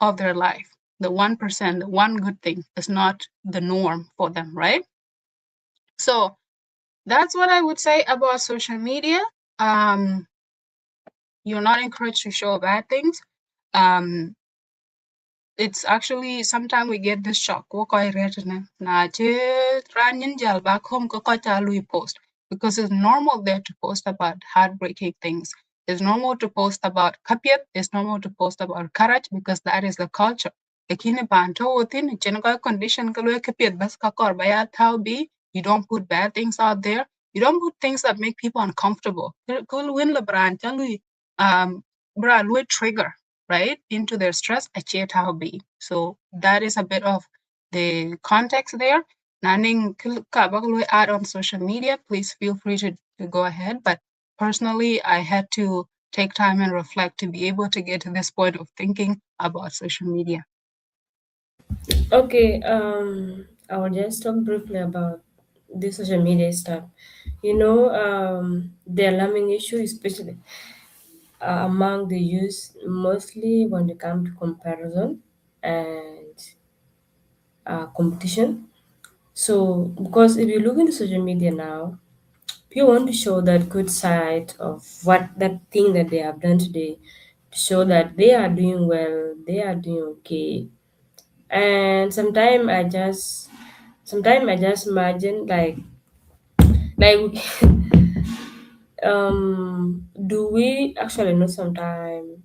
of their life. The 1%, the one good thing is not the norm for them, right? So that's what I would say about social media. You're not encouraged to show bad things. It's actually sometimes we get this shock. Back home post because it's normal there to post about heartbreaking things. It's normal to post about kapiat. It's normal to post about courage because that is the culture. Lakini banto within condition kapiat bas kakor bayat how be. You don't put bad things out there. You don't put things that make people uncomfortable. Kul win lebran bra trigger right into their stress achieve how be. So that is a bit of the context there. Naning add on social media, please feel free to go ahead. But personally, I had to take time and reflect to be able to get to this point of thinking about social media. Okay, I will just talk briefly about the social media stuff. The alarming issue, especially among the youth, mostly when it comes to comparison and competition. So, because if you look into social media now, people want to show that good side of what that thing that they have done today, to show that they are doing well, they are doing okay. And sometimes I just imagine like do we actually know sometimes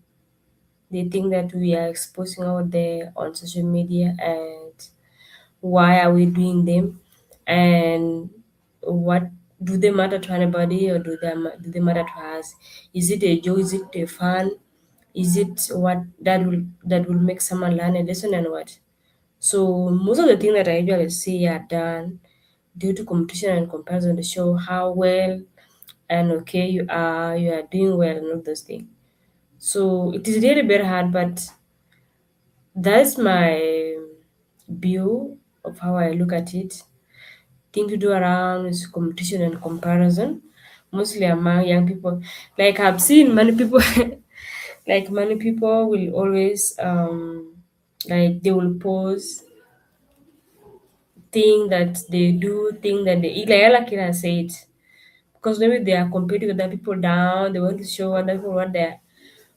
they think that we are exposing out there on social media, and why are we doing them, and what do they matter to anybody, or do they matter to us? Is it a joke? Is it a fun? Is it what that will make someone learn a lesson, and what? So most of the things that I usually see are done due to competition and comparison to show how well and okay you are doing well and all those things. So it is really very hard, but that's my view of how I look at it. Thing to do around is competition and comparison, mostly among young people. Like I've seen many people, like many people will always like they will post thing that they do, thing that they eat. Like Alakira said, because maybe they are competing with other people down. They want to show other people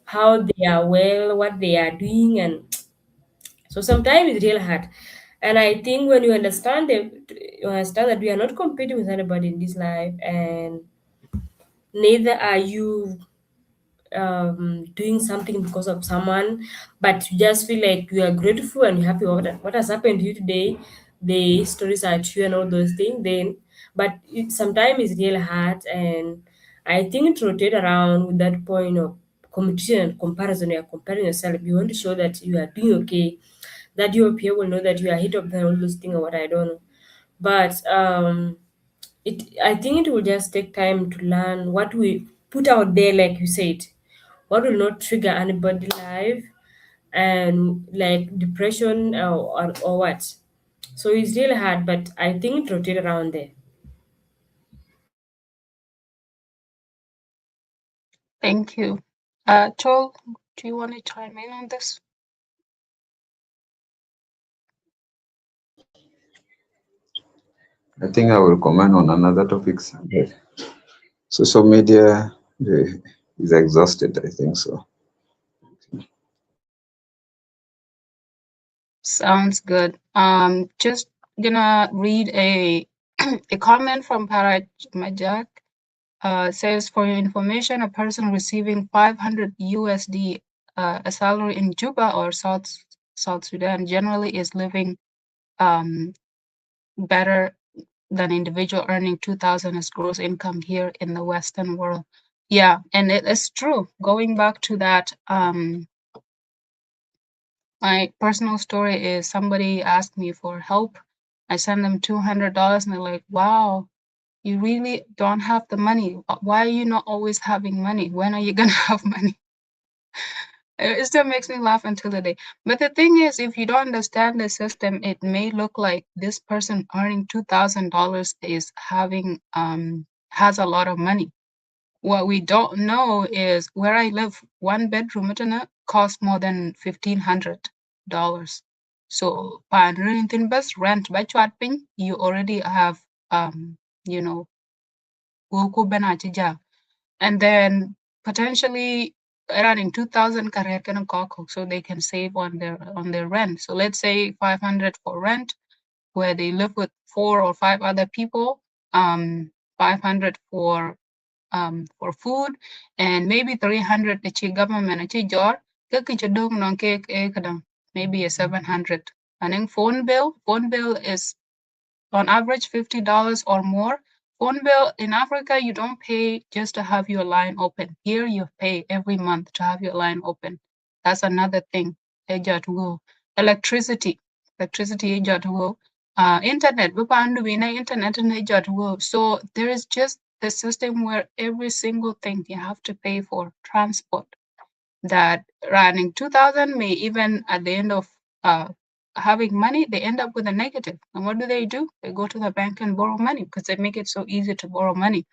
how they are well, what they are doing, and so sometimes it's real hard. And I think when you understand that we are not competing with anybody in this life, and neither are you doing something because of someone, but you just feel like you are grateful and you're happy with what has happened to you today. The stories are true and all those things. Then, but sometimes it's really hard, and I think it rotate around with that point of competition and comparison. You're comparing yourself. You want to show that you are doing okay, that your peer will know that you are hit up and all those things or what I don't know. But I think it will just take time to learn what we put out there, like you said, what will not trigger anybody life, and like depression or what. So it's really hard, but I think it rotate around there. Thank you. Chol, Do you want to chime in on this? I think I will comment on another topic. Social media is exhausted, I think so. Sounds good. Just gonna read a a comment from Paraj Majak. Says, for your information, a person receiving 500 USD, a salary in Juba or South Sudan, generally is living better than individual earning 2,000 as gross income here in the Western world. Yeah, and it is true. Going back to that, my personal story is somebody asked me for help. I sent them $200 and they're like, wow, you really don't have the money. Why are you not always having money? When are you gonna have money? It still makes me laugh until today. But the thing is, if you don't understand the system, it may look like this person earning $2,000 is having has a lot of money. What we don't know is where I live, one bedroom costs more than $1,500. So in bus rent by ping, you already have you know, and then potentially running 2,000 career so they can save on their rent. So let's say 500 for rent, where they live with 4 or 5 other people, 500 for food, and maybe 300 the government jor maybe a 700. And then phone bill is on average $50 or more. Phone bill in Africa, you don't pay just to have your line open. Here, you pay every month to have your line open. That's another thing. Electricity, internet, internet. So there is just the system where every single thing you have to pay for transport. That running 2,000 may even at the end of having money, they end up with a negative. And what do? They go to the bank and borrow money because they make it so easy to borrow money.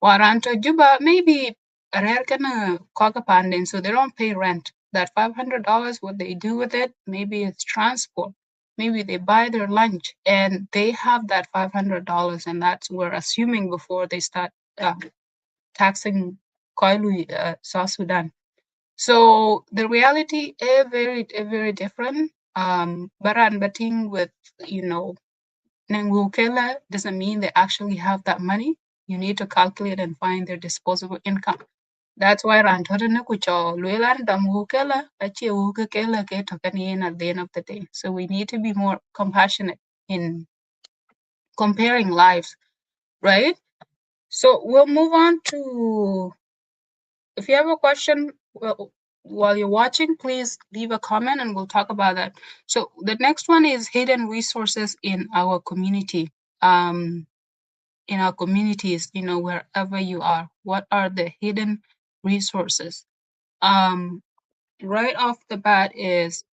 Waranto Juba, maybe a rare kind of pandin, so they don't pay rent. That $500, what they do with it, maybe it's transport. Maybe they buy their lunch and they have that $500, and that's we're assuming before they start taxing Koilui, South Sudan. So the reality is very different. Baran batting with, Nangukela doesn't mean they actually have that money. You need to calculate and find their disposable income. That's why Rantodana Kucho, Luelan Damukela, Achi Ukela get in at the end of the day. So we need to be more compassionate in comparing lives, right? So we'll move on to, if you have a question, well, while you're watching, please leave a comment and we'll talk about that. So the next one is hidden resources in our community. In our communities, wherever you are, what are the hidden resources? Right off the bat is,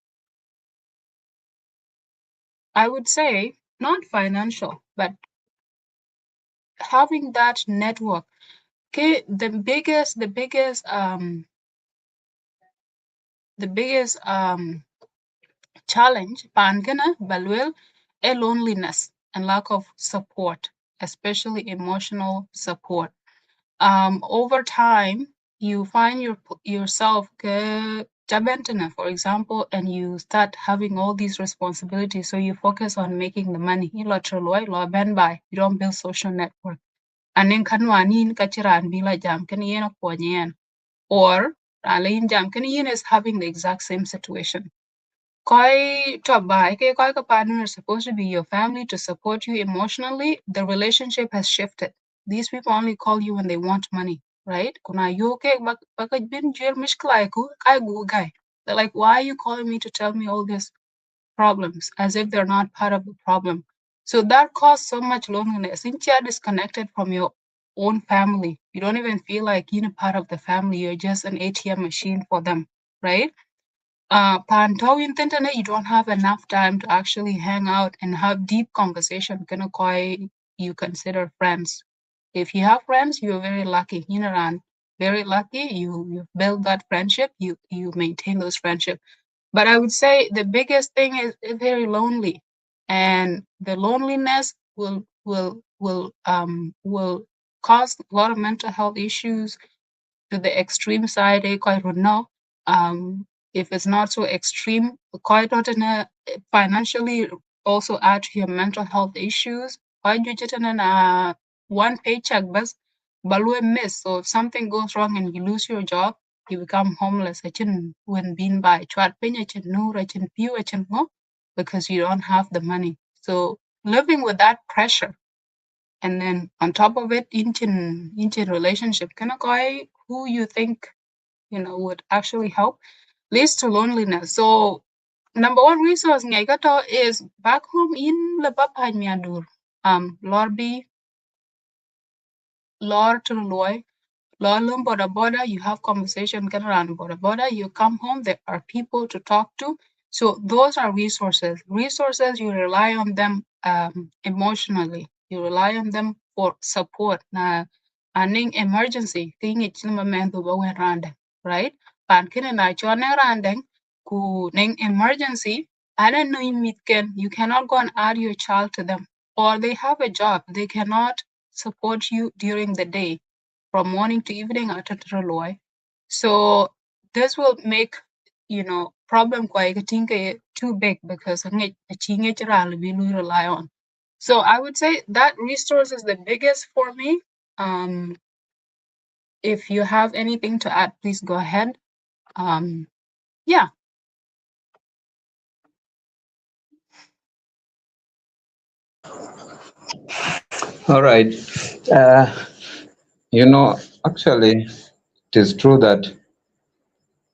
I would say, not financial, but having that network. Okay, the biggest challenge, pangana balwel, a loneliness and lack of support, especially emotional support. Over time, you find yourself, for example, and you start having all these responsibilities. So you focus on making the money. You don't build social network. And then kanwanin kachiran bila jam kwenyen. Or alain jam is having the exact same situation. Koi partner is supposed to be your family to support you emotionally. The relationship has shifted. These people only call you when they want money, right? Kuna you okay? They're like, why are you calling me to tell me all these problems as if they're not part of the problem? So that caused so much loneliness. Since you're disconnected from your own family, you don't even feel like you're part of the family. You're just an ATM machine for them, right? Internet, you don't have enough time to actually hang out and have deep conversation. You consider friends. If you have friends, you're very lucky. very lucky. You build that friendship. You maintain those friendship. But I would say the biggest thing is very lonely, and the loneliness will cause a lot of mental health issues. To the extreme side, quite would know. If it's not so extreme, quite not in a financially also add to your mental health issues. Quite you just in a one paycheck, but we miss. So if something goes wrong and you lose your job, you become homeless. I can when being by chwat pin, I can no, I can pew, I can go because you don't have the money. So living with that pressure, and then on top of it, in relationship, can a guy who you think would actually help leads to loneliness. So number one resource ngay gato is back home in Labapa Nyadur. Lorbi, Lord to Loy, Lord border, you have conversation get around border, you come home, there are people to talk to. So those are resources. Resources, you rely on them emotionally. You rely on them for support. Na aning emergency, thing it's man to go around, right? Pan kina na chone randeng ku ning emergency. I don't know you cannot go and add your child to them. Or they have a job. They cannot support you during the day from morning to evening at Loy. So this will make problem kwa too big because we rely on. So I would say that resource is the biggest for me. If you have anything to add, please go ahead. Yeah. All right. Actually, it is true that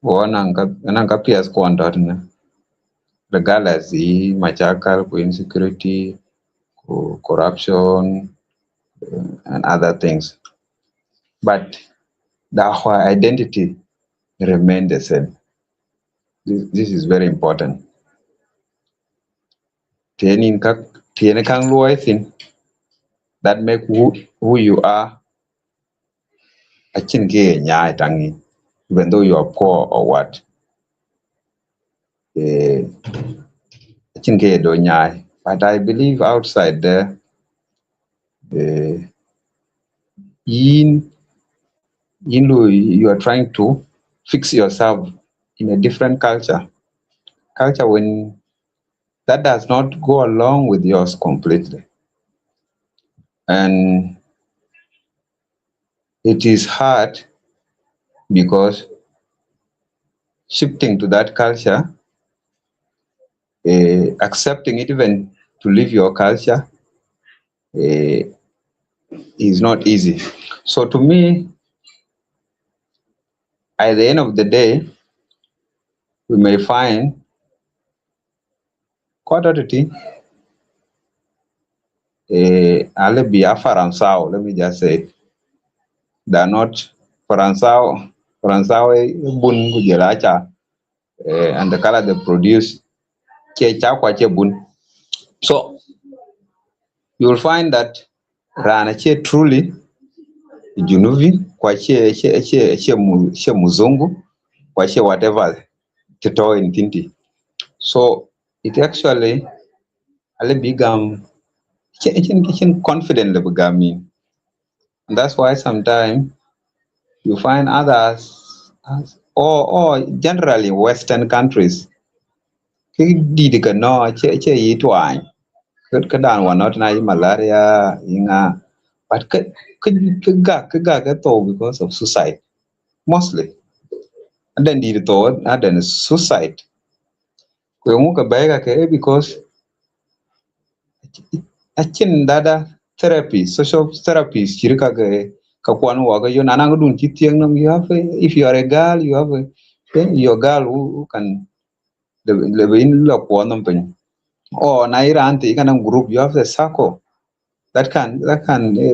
wananga pia squandered regardless the machakal, insecurity, corruption, and other things. But our identity remain the same. This is very important. Tiene kang luai thin that make who you are a chin ke nyai tangi, even though you are poor or what. Chin ke do nyai. But I believe outside there, you are trying to fix yourself in a different culture. Culture when that does not go along with yours completely. And it is hard because shifting to that culture, accepting it even to live your culture is not easy. So to me, at the end of the day, we may find quantity ale Biafra and Sao, let me just say it. They are not Faransao bun gujelacha and the color they produce che cha kwa che bun. So you will find that Rana che truly Junuvi kwa che muzungu kwa che whatever kito in tinti. So it actually ale bigam confident le bigami. And that's why sometimes you find others or generally Western countries did no che yi twine could dan one not na malaria inga but could ga because of suicide mostly and then did to and then suicide ko mu ka bai ka because achin dada therapy social therapies chirika ka kwan wa ga yo nanang dun chitieng nam you have if you are a girl you have your girl who can the in lo kwan nam pen or naira anti kanang group you have the circle that can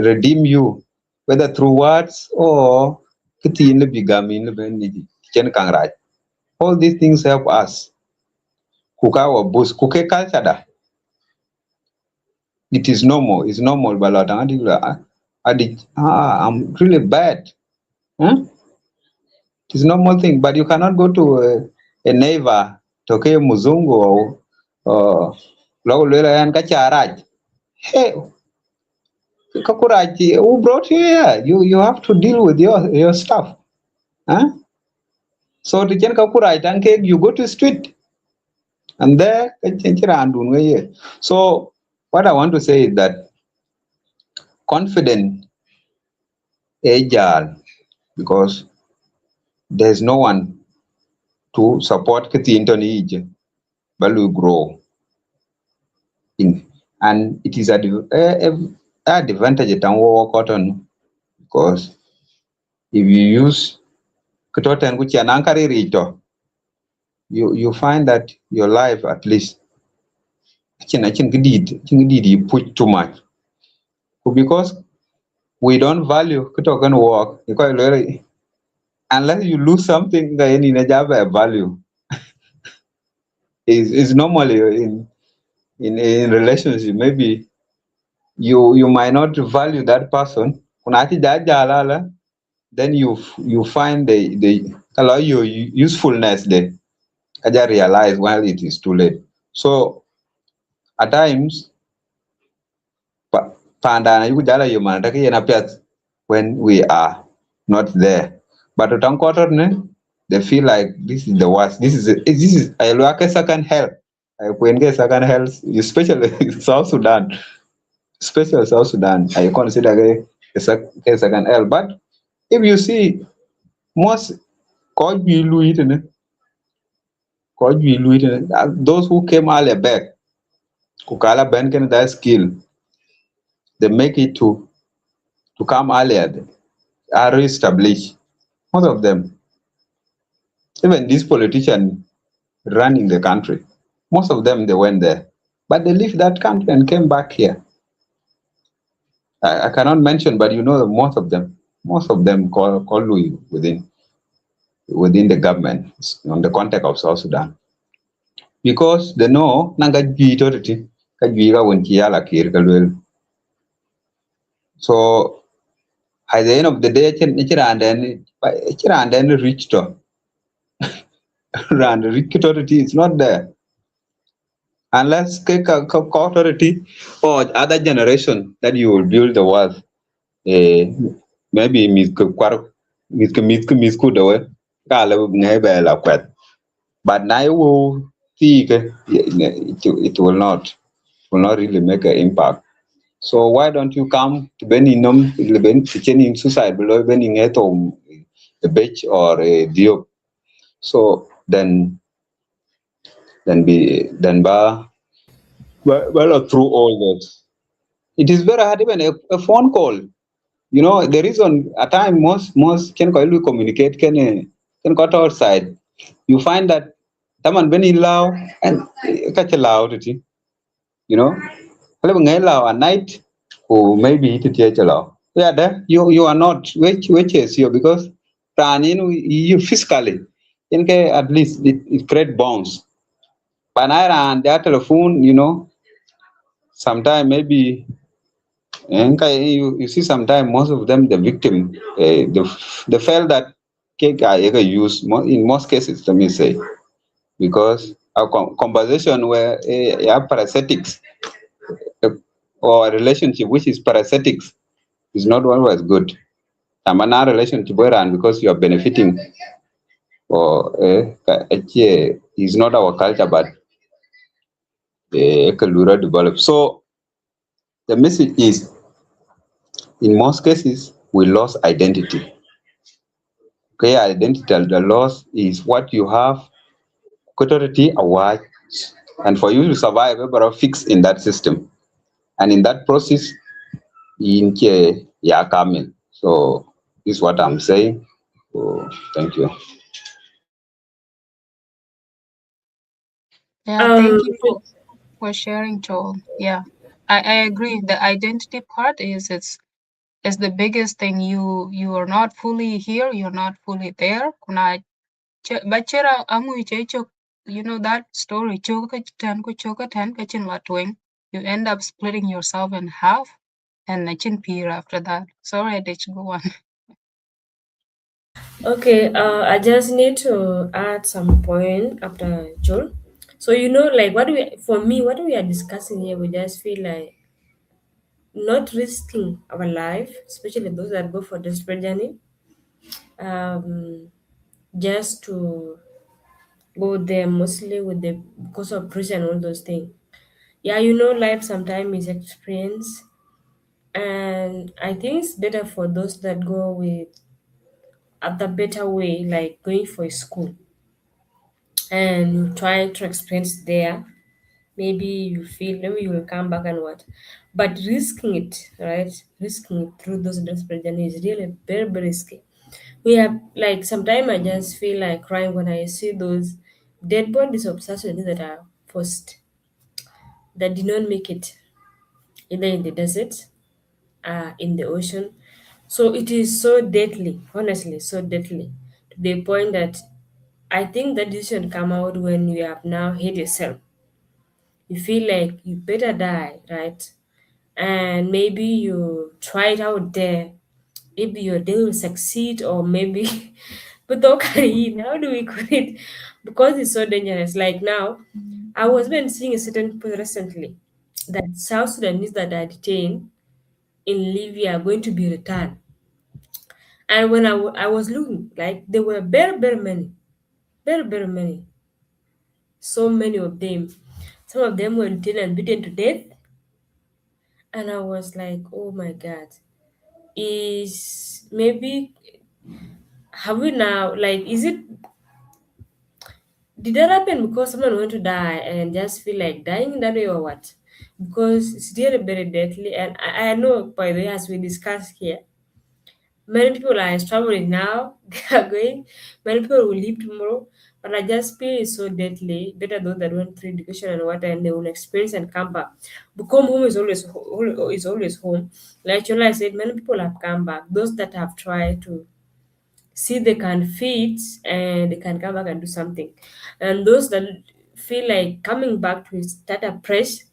redeem you whether through words or kitin le bigami le ben ni chen kang right all these things help us kuka wa bus kuke culture da it is normal it's normal balata I'm really bad huh? It's a normal thing, but you cannot go to a neighbor to ke muzungu or lo lwela yan ka charaj. Hey, kakuraj, who brought you here? You have to deal with your stuff. Huh? So the chen kakuraj tanke you go to street and there so what I want to say is that confident agile because there's no one to support the Indonesia but we grow in and it is a advantage at cotton because if you use Kitoten which an ankari rito, you find that your life at least you put too much because we don't value Kitokan work unless you lose something then in a job value is normally in relationship maybe you might not value that person kunati jajalala then you find the allow your usefulness there kaja realize while it is too late so at times pandana you jala human take yena pet when we are not there but to they feel like this is the worst this is I look at second help when get second help especially South Sudan especially South Sudan I consider a second help but if you see most could be those who came earlier back kukala benken that skill they make it to come earlier are established most of them even these politicians running the country most of them they went there but they left that country and came back here I cannot mention but you know most of them call Louis within the government on the context of South Sudan because they know nanga authority ka jiga won ci yala kir ka lwel so at the end of the day and then reach to and reach authority is not there unless authority or other generation that you will build the wealth maybe mis ku dawe kala ngai ba la kwet but now you think it will not really make an impact. So why don't you come to Beninum, in suicide below Benin a beach or a diop? So then well through all that. It is very hard even a phone call. You know the reason at time most can communicate can cut outside. You find that Taman Benin Lao and catch a loud, you know. At night or maybe it yeah you are not which is you because you physically at least it create bonds but I and that telephone sometime maybe you see sometime most of them the victim they felt that cake I ever use in most cases let me say because a conversation where parasitics uh, or a relationship which is parasitics is not always good. Amana relationship wherein because you are benefiting or is not our culture but Kalura develop. So the message is in most cases we lost identity. Okay, identity the loss is what you have, authority a watch, and for you to survive, you fix in that system. And in that process, in coming. So this is what I'm saying. So, thank you. Yeah, thank you for sharing, Joel. Yeah, I agree. The identity part is the biggest thing. You are not fully here. You're not fully there. Bachera amu chok. You know that story. Choka tan ko choka tan kachin watwing. You end up splitting yourself in half, and chin peer after that. Sorry, I did go on. Okay, I just need to add some point after Joel. So like for me, what we are discussing here, we just feel like not risking our life, especially those that go for desperate journey, um, just to go there mostly with the because of prison and all those things. Yeah, life sometimes is experience, and I think it's better for those that go with at the better way, like going for a school and you try to experience there. Maybe you feel maybe you will come back and what, but risking it, right? Risking it through those desperate journeys is really very, very risky. We have like sometimes I just feel like crying when I see those dead bodies of Saturdays that are forced that did not make it either in the desert, in the ocean. So it is so deadly, honestly, so deadly to the point that I think that decision come out when you have now hate yourself. You feel like you better die, right? And maybe you try it out there. Maybe your day will succeed, or maybe, but okay, how do we quit? Because it's so dangerous. Like now, I was been seeing a certain people recently that South Sudanese that are detained in Libya are going to be returned. And when I was looking, like there were very, very many, very, very many, so many of them. Some of them were detained and beaten to death. And I was like, oh my God, is maybe have we now like is it did that happen because someone want to die and just feel like dying that way or what? Because it's really very deadly, and I know by the way as we discussed here, many people are struggling now. They are going. Many people will leave tomorrow, but I just feel it's so deadly. Better those that went through education and what, and they will experience and come back. Become home is always home. Like Chola said, many people have come back. Those that have tried to see they can fit and they can come back and do something, and those that feel like coming back to start afresh,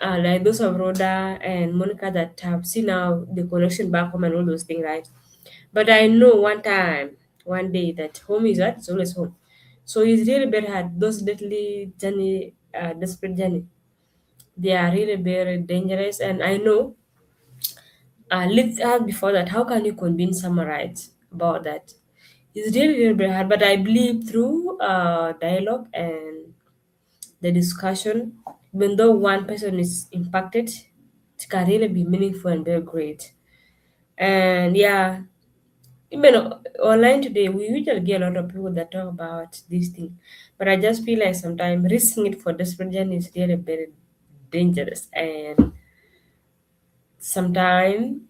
like those of Rhoda and Monica that have seen now the connection back home and all those things, right? But I know one day that home is that it's always home. So it's really very hard. Those deadly journey, desperate journey, they are really very dangerous. And I know, let's ask before that, how can you convince someone right about that? It's really, really very hard. But I believe through dialogue and the discussion, even though one person is impacted, it can really be meaningful and very great. And yeah, even online today, we usually get a lot of people that talk about this thing, but I just feel like sometimes risking it for desperate journey is really very dangerous, and sometimes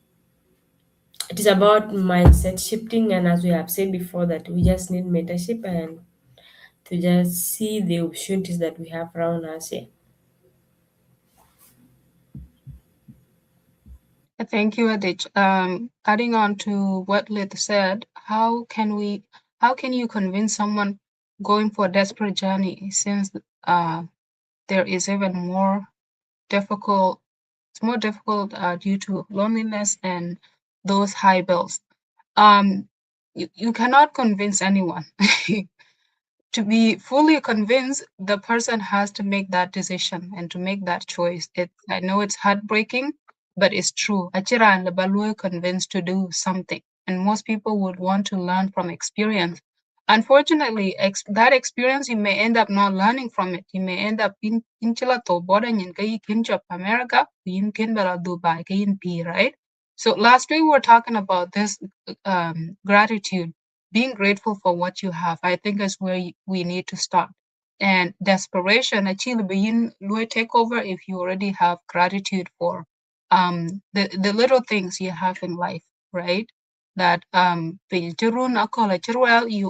it is about mindset shifting. And as we have said before, that we just need mentorship and to just see the opportunities that we have around us here. Thank you, Adich. Adding on to what Lith said, how can you convince someone going for a desperate journey since there is even more difficult, it's more difficult due to loneliness and those high bills. You cannot convince anyone. To be fully convinced, the person has to make that decision and to make that choice. I know it's heartbreaking, but it's true. Achira and Balua convinced to do something, and most people would want to learn from experience. Unfortunately, that experience you may end up not learning from it. You may end up in chila to border in kinch America, in Kinbala Dubai, in P, right? So last week we were talking about this gratitude, being grateful for what you have. I think is where we need to start. And desperation, actually, begin take over if you already have gratitude for the little things you have in life, right? That you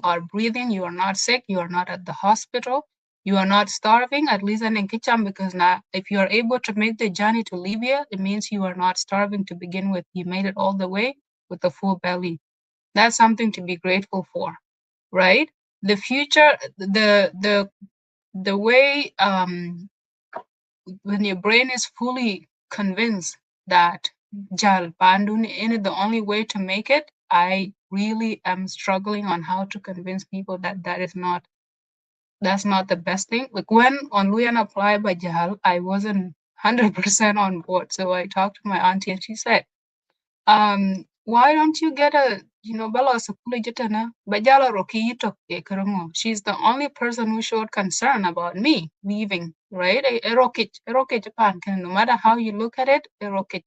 are breathing, you are not sick, you are not at the hospital, you are not starving, at least in Kicham, because now if you are able to make the journey to Libya, it means you are not starving to begin with. You made it all the way with a full belly. That's something to be grateful for, right? The future, the way when your brain is fully convinced that Jal Bandun in the only way to make it, I really am struggling on how to convince people that that's not the best thing. Like when on Luyan applied by Jahal, I wasn't 100% on board. So I talked to my auntie and she said, why don't you get a, Bella Sakula Jitana, Bajala Roki Karango. She's the only person who showed concern about me leaving, right? A rocket Japan can, no matter how you look at it, a rocket.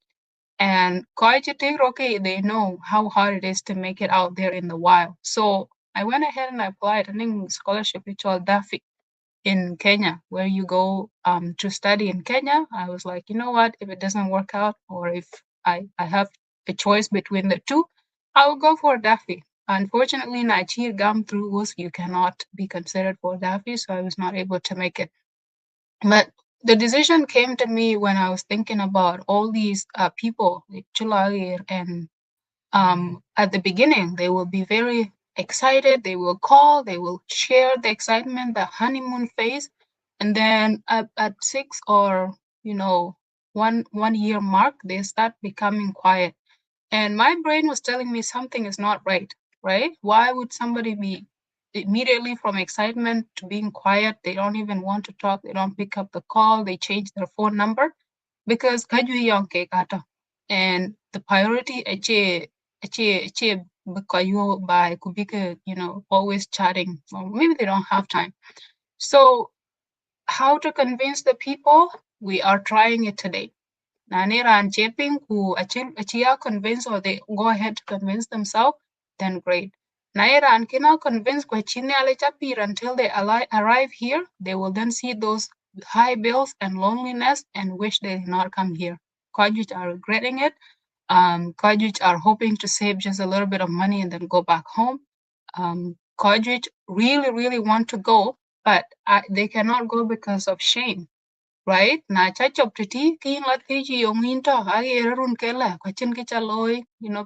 And Koichiti Roke, they know how hard it is to make it out there in the wild. So I went ahead and I applied a scholarship which called DAFI in Kenya, where you go to study in Kenya. I was like, you know what, if it doesn't work out or if I have a choice between the two, I will go for DAFI. Unfortunately, Nigeria gum through was you cannot be considered for DAFI, so I was not able to make it. But the decision came to me when I was thinking about all these people, like Chulali, and at the beginning, they will be very excited. They will call, they will share the excitement, the honeymoon phase. And then at 6 or, 1 year mark, they start becoming quiet. And my brain was telling me something is not right, right? Why would somebody be immediately from excitement to being quiet? They don't even want to talk. They don't pick up the call. They change their phone number because kaju young kata. And the priority ache bakayo by kubika, always chatting. Or maybe they don't have time. So how to convince the people? We are trying it today. Nanira and Japing who are convinced or they go ahead to convince themselves, then great. Naira and Kina convinced Kwachini Alechapir until they arrive here, they will then see those high bills and loneliness and wish they did not come here. Kwajuj are regretting it. Kwajuj are hoping to save just a little bit of money and then go back home. Kwajuj really, really want to go, but they cannot go because of shame. Right? Na chachop titi kin lat ki chi yong in to agi erun kela kwachin ki chaloy,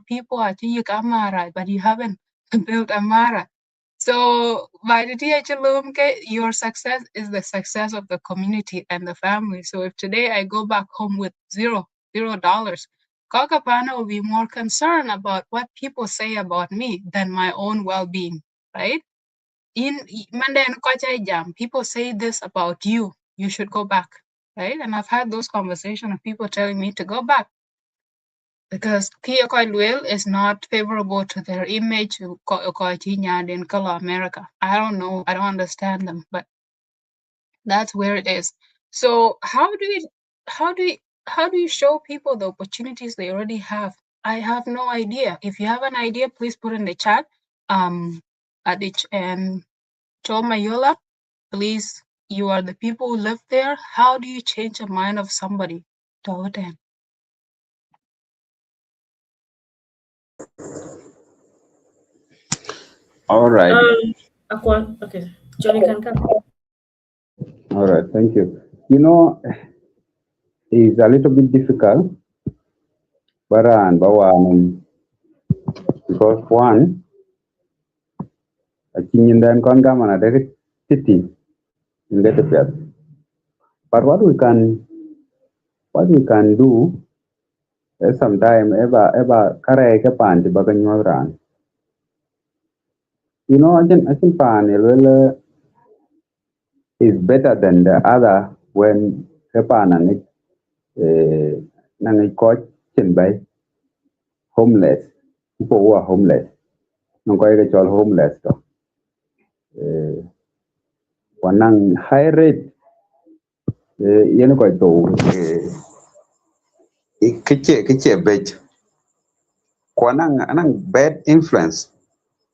people are you kamara, but you haven't built amara. So by the THLUM, your success is the success of the community and the family. So if today I go back home with $0, Kakapana will be more concerned about what people say about me than my own well-being, right? In Mandan Jam, people say this about you, you should go back, right? And I've had those conversations of people telling me to go back because Kia Will is not favorable to their image in color America. I don't know, I don't understand them, but that's where it is. So how do you show people the opportunities they already have? I have no idea. If you have an idea, please put in the chat. And Mayola, please, you are the people who live there. How do you change the mind of somebody? Tawaten. All right. Okay. Johnny can come. All right. Thank you. It's a little bit difficult, because one, a king then con gaman at the city in the But what we can do is sometime ever carry a pan to Baganyran. I think pan is better than the other when a pan and it coach by homeless, people who are homeless. No all homeless. One high rate, kiche bed. Anang bad influence.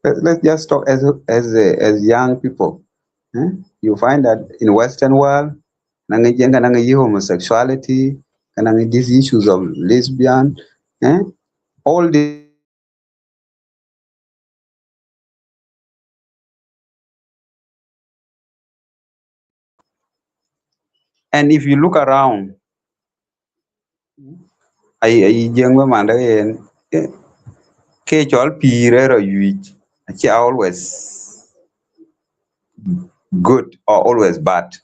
Let's just talk as young people. You find that in Western world, homosexuality, these issues of lesbian, all the and if you look around, I always good or always bad.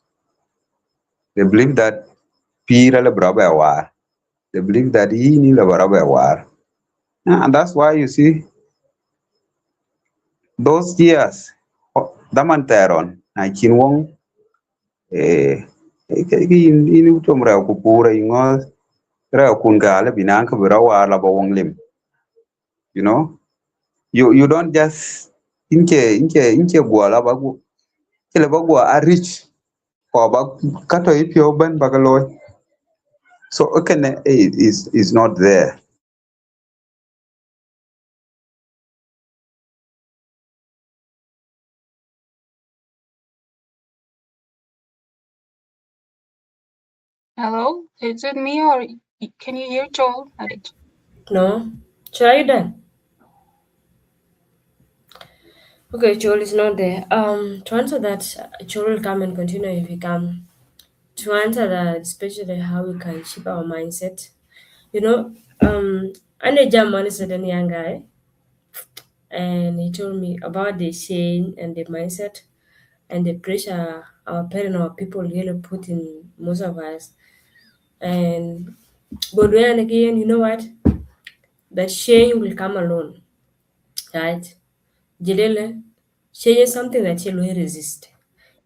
They believe that they believe that he need a war. And that's why you see those years daman teron na chin wong in tom ra ku pura ingo ra kun ga la binan ka bra wa la ba wong lim, you know, you don't just inke gwa la ba gu le ba gwa a rich ko ba kato ipio ban bagaloy, so okay is not there. Hello, is it me or can you hear Joel? No. Should I done? Okay, Joel is not there. To answer that, Joel will come and continue if he can. To answer that, especially how we can shape our mindset. You know, I'm a German is a young guy, and he told me about the change and the mindset and the pressure our parents or people really put in most of us. And but then again, you know what? That change will come alone, right? Jalele, change is something that you will resist.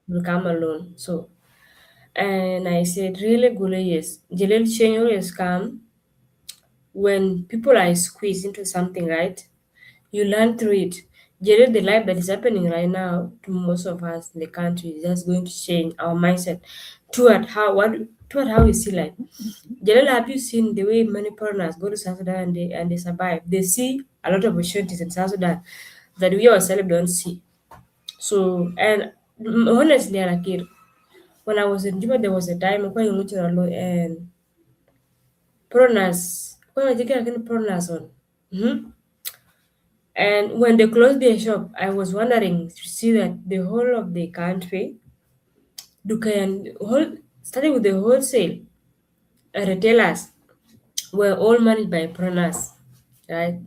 Will come alone. So, and I said, really good, yes. Jalele change always come when people are squeezed into something, right? You learn through it. Jalele, the life that is happening right now to most of us in the country is just going to change our mindset toward how we see life. Jalele, have you seen the way many foreigners go to South Sudan and they survive? They see a lot of opportunities in South Sudan that we ourselves don't see. So, and honestly, Alakir, when I was in Juba, there was a time and foreigners, foreigners on. And when they closed their shop, I was wondering to see that the whole of the country, starting with the wholesale retailers, were all managed by foreigners, right?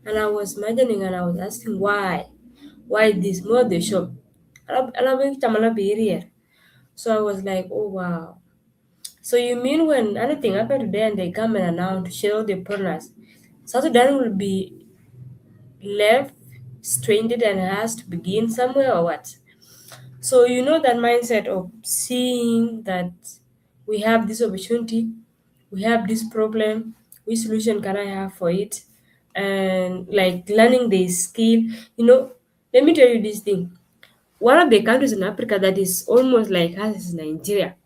And I was imagining and I was asking why this more the shop. So I was like, oh wow. So you mean when anything happened today and they come and announce to share the partners, South Sudan will be left stranded and has to begin somewhere or what? So you know that mindset of seeing that we have this opportunity, we have this problem, which solution can I have for it? And like learning the skill, you know, let me tell you this thing. One of the countries in Africa that is almost like us is Nigeria.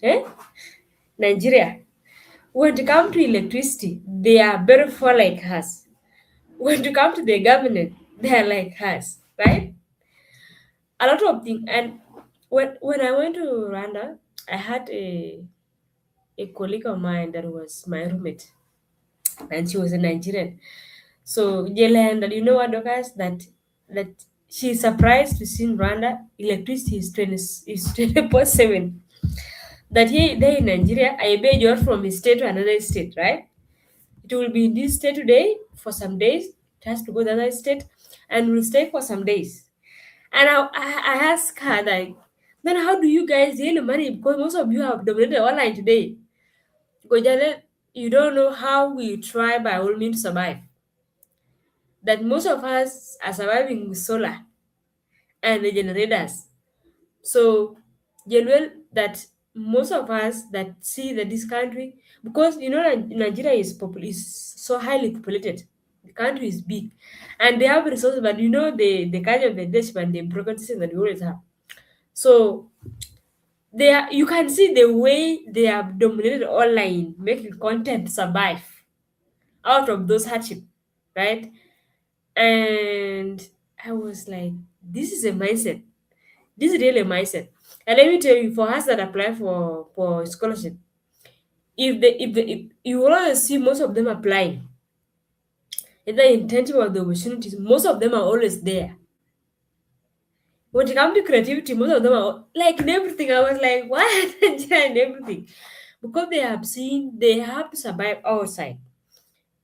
Eh? Nigeria. When it comes to electricity, they are very far like us. When it comes to the government, they are like us, right? A lot of things. And when I went to Rwanda, I had a colleague of mine that was my roommate, and she was a Nigerian. So Jelen, and you know what, guys, that she's surprised to see in Rwanda electricity is 24/7. That here there in Nigeria, I bet you're from a state to another state, right? It will be in this state today for some days. It has to go to another state and will stay for some days. And I asked her like, then how do you guys deal with money? Because most of you have dominated online today. Because you don't know how we try by all means to survive. That most of us are surviving with solar and the generators. So, well, that most of us that see that this country, because you know Nigeria is so highly populated, the country is big, and they have resources, but you know the kind of the leadership and the broken system that we always have. So you can see the way they have dominated online, making content survive out of those hardship, right? And I was like, this is a mindset. This is really a mindset. And let me tell you, for us that apply for scholarship, if you will always see most of them applying, if the intention of the opportunities, most of them are always there. When it comes to creativity, most of them are like in everything. I was like, what? In everything. Because they have seen they have to survive outside.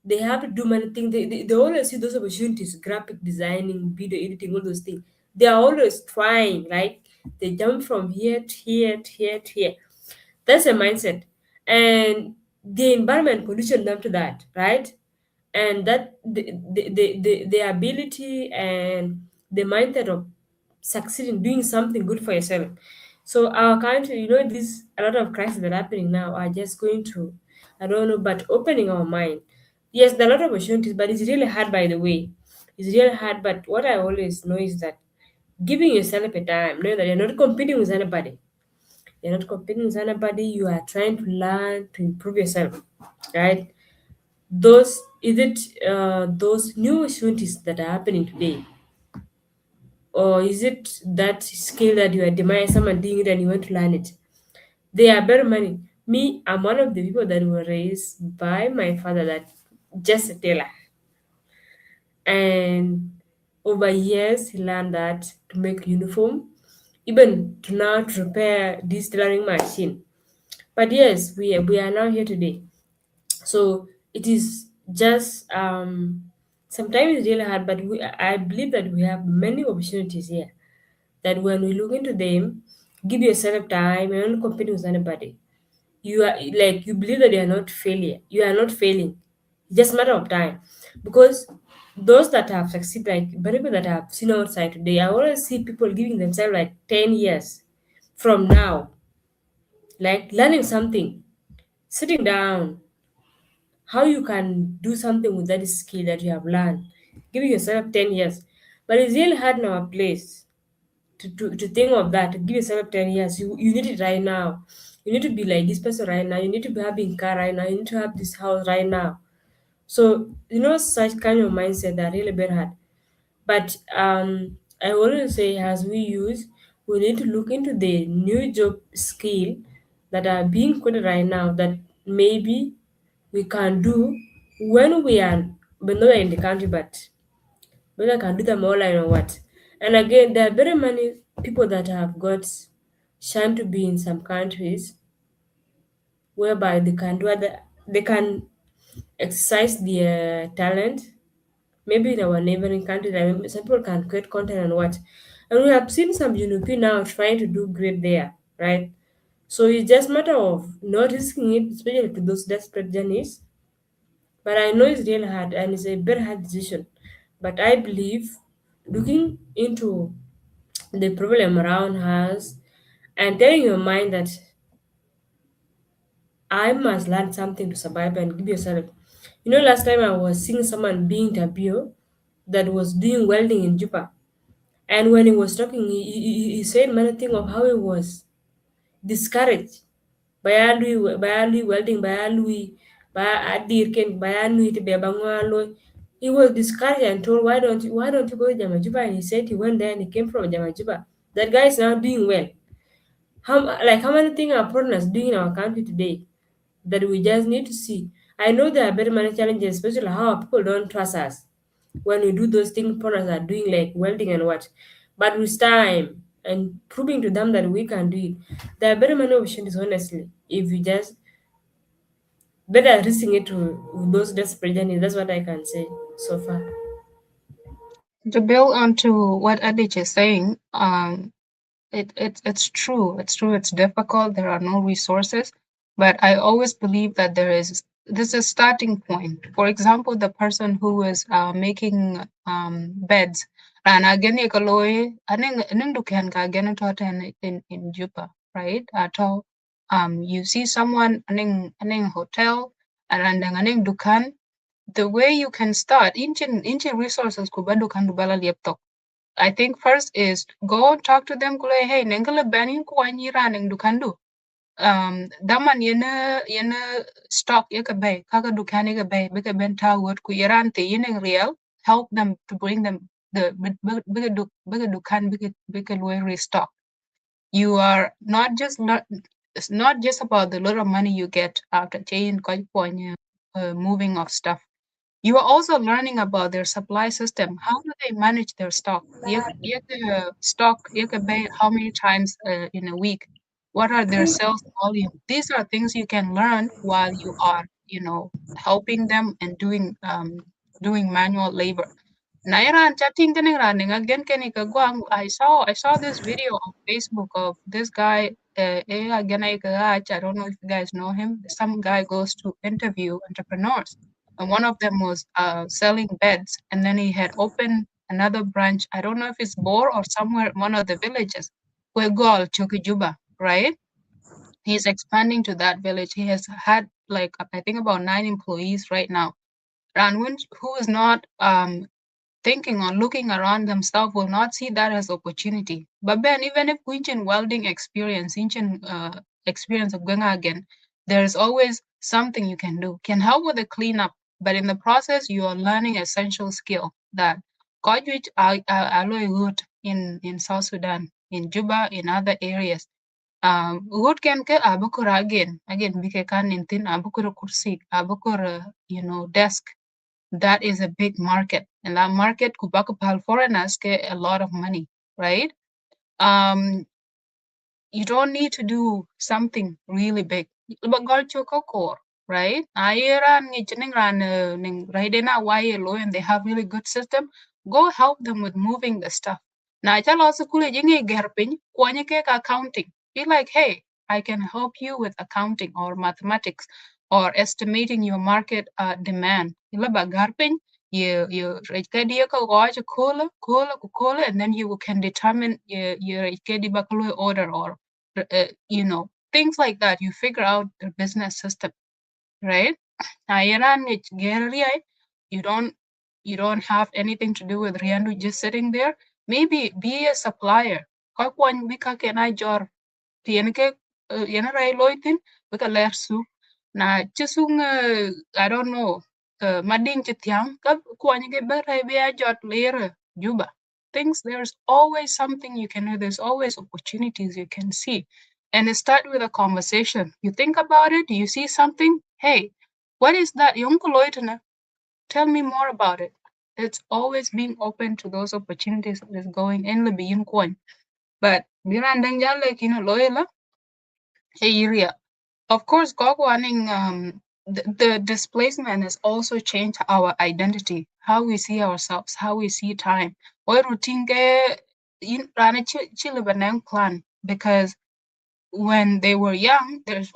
They have to do many things. They always see those opportunities, graphic designing, video editing, all those things. They are always trying, like they jump from here to here to here to here. That's a mindset. And the environment conditioned them to that, right? And that the ability and the mindset of succeeding, doing something good for yourself. So our country, this a lot of crises that are happening now are just going to, I don't know, but opening our mind. Yes, there are a lot of opportunities, but it's really hard. By the way, it's really hard. But what I always know is that giving yourself a time, knowing that you're not competing with anybody. You're not competing with anybody. You are trying to learn to improve yourself, right? Those new opportunities that are happening today, or is it that skill that you admire someone doing it and you want to learn it? They are better money. Me, I'm one of the people that were raised by my father that just a tailor, and over years he learned that to make uniform, even to now to repair this tailoring machine. But yes, we are now here today. So it is just sometimes it's really hard, but I believe that we have many opportunities here. That when we look into them, give yourself time. You're not competing with anybody. You are like you believe that you are not failure. You are not failing. It's just a matter of time, because those that have succeeded, like the people that I've seen outside today, I always see people giving themselves like 10 years from now, like learning something, sitting down, how you can do something with that skill that you have learned, giving yourself 10 years. But it's really hard in our place to think of that, to give yourself 10 years. You need it right now. You need to be like this person right now. You need to be having car right now. You need to have this house right now. So, such kind of mindset are really very hard. But I always say, as we use, we need to look into the new job skill that are being quoted right now that maybe we can do when we are, but not in the country, but whether I can do them online or what. And again, there are very many people that have got shunned to be in some countries whereby they can exercise their talent. Maybe in our neighboring countries, like some people can create content and what. And we have seen some European now trying to do great there, right? So it's just matter of not risking it, especially to those desperate journeys. But I know it's really hard and it's a very hard decision. But I believe looking into the problem around us and telling your mind that I must learn something to survive and give yourself. Last time I was seeing someone being interviewed that was doing welding in Juba. And when he was talking, he said many things of how he was discouraged by welding, by adirken, by alui to be bangalo. He was discouraged and told, why don't you go to Jamajuba? And he said he went there and he came from Jamajuba. That guy is now doing well. How many things are foreigners doing in our country today that we just need to see? I know there are very many challenges, especially how people don't trust us when we do those things foreigners are doing, like welding and what. But with time and proving to them that we can do it, there are very many options, honestly. If you just better risking it to those desperate journeys, that's what I can say so far. To build on to what Adich is saying, it's true. It's true. It's difficult. There are no resources, but I always believe that there's a starting point. For example, the person who is making beds, and again, aning dukan ka again in Juba, right? Ato you see someone aning hotel and aning dukan. The way you can start, inchin resources kubadu kan dubala laptop. I think first is go talk to them. Kule, hey, nengala banin kuanyi running dukandu. Daman yena stock yaka bay, kaka dukani ka bay, bika benta word ku yarante yeneng real. Help them to bring them the bika dukan bika loy restock. You are it's not just about the lot of money you get after chain moving of stuff. You are also learning about their supply system. How do they manage their stock? Stock, how many times in a week? What are their sales volume? These are things you can learn while you are, helping them and doing manual labor. Naira chatting running again I saw this video on Facebook of this guy again I don't know if you guys know him. Some guy goes to interview entrepreneurs and one of them was selling beds and then he had opened another branch. I don't know if it's Bor or somewhere, one of the villages, Wegol, Chokijuba, right? He's expanding to that village. He has had like I think about 9 employees right now. And who is not thinking or looking around themselves will not see that as opportunity. But then even if in welding experience, experience of going again, there is always something you can do. Can help with the cleanup, but in the process you are learning essential skill that which alloy wood in South Sudan, in Juba, in other areas. Wood can ke abukur again bike kan intin abukur kursi abukur desk. That is a big market, and that market kubakupal foreigners get a lot of money, right? Um, you don't need to do something really big. But right? Iran ning raidena why low and they have really good system. Go help them with moving the stuff. Now I tell also kule jingi gerpin kwanye accounting. Be like, hey, I can help you with accounting or mathematics or estimating your market demand. Ilaba garpin you kedi ko watch kola and then you can determine your kedi bakalo order or things like that. You figure out the business system, right? You don't you don't have anything to do with Riandu just sitting there. Maybe be a supplier. Kakwan bika kenai jor tienke yenara loitin bika lersu. Na chisung I don't know mading chitiang kap kwanyige berai be jot lere juba. Things there's always something you can do. There's always opportunities you can see. And start with a conversation. You think about it, you see something, hey, what is that? Tell me more about it. It's always being open to those opportunities that is going in the being coin. But loyal area. Of course, the displacement has also changed our identity, how we see ourselves, how we see time. Or routine plan because when they were young, they've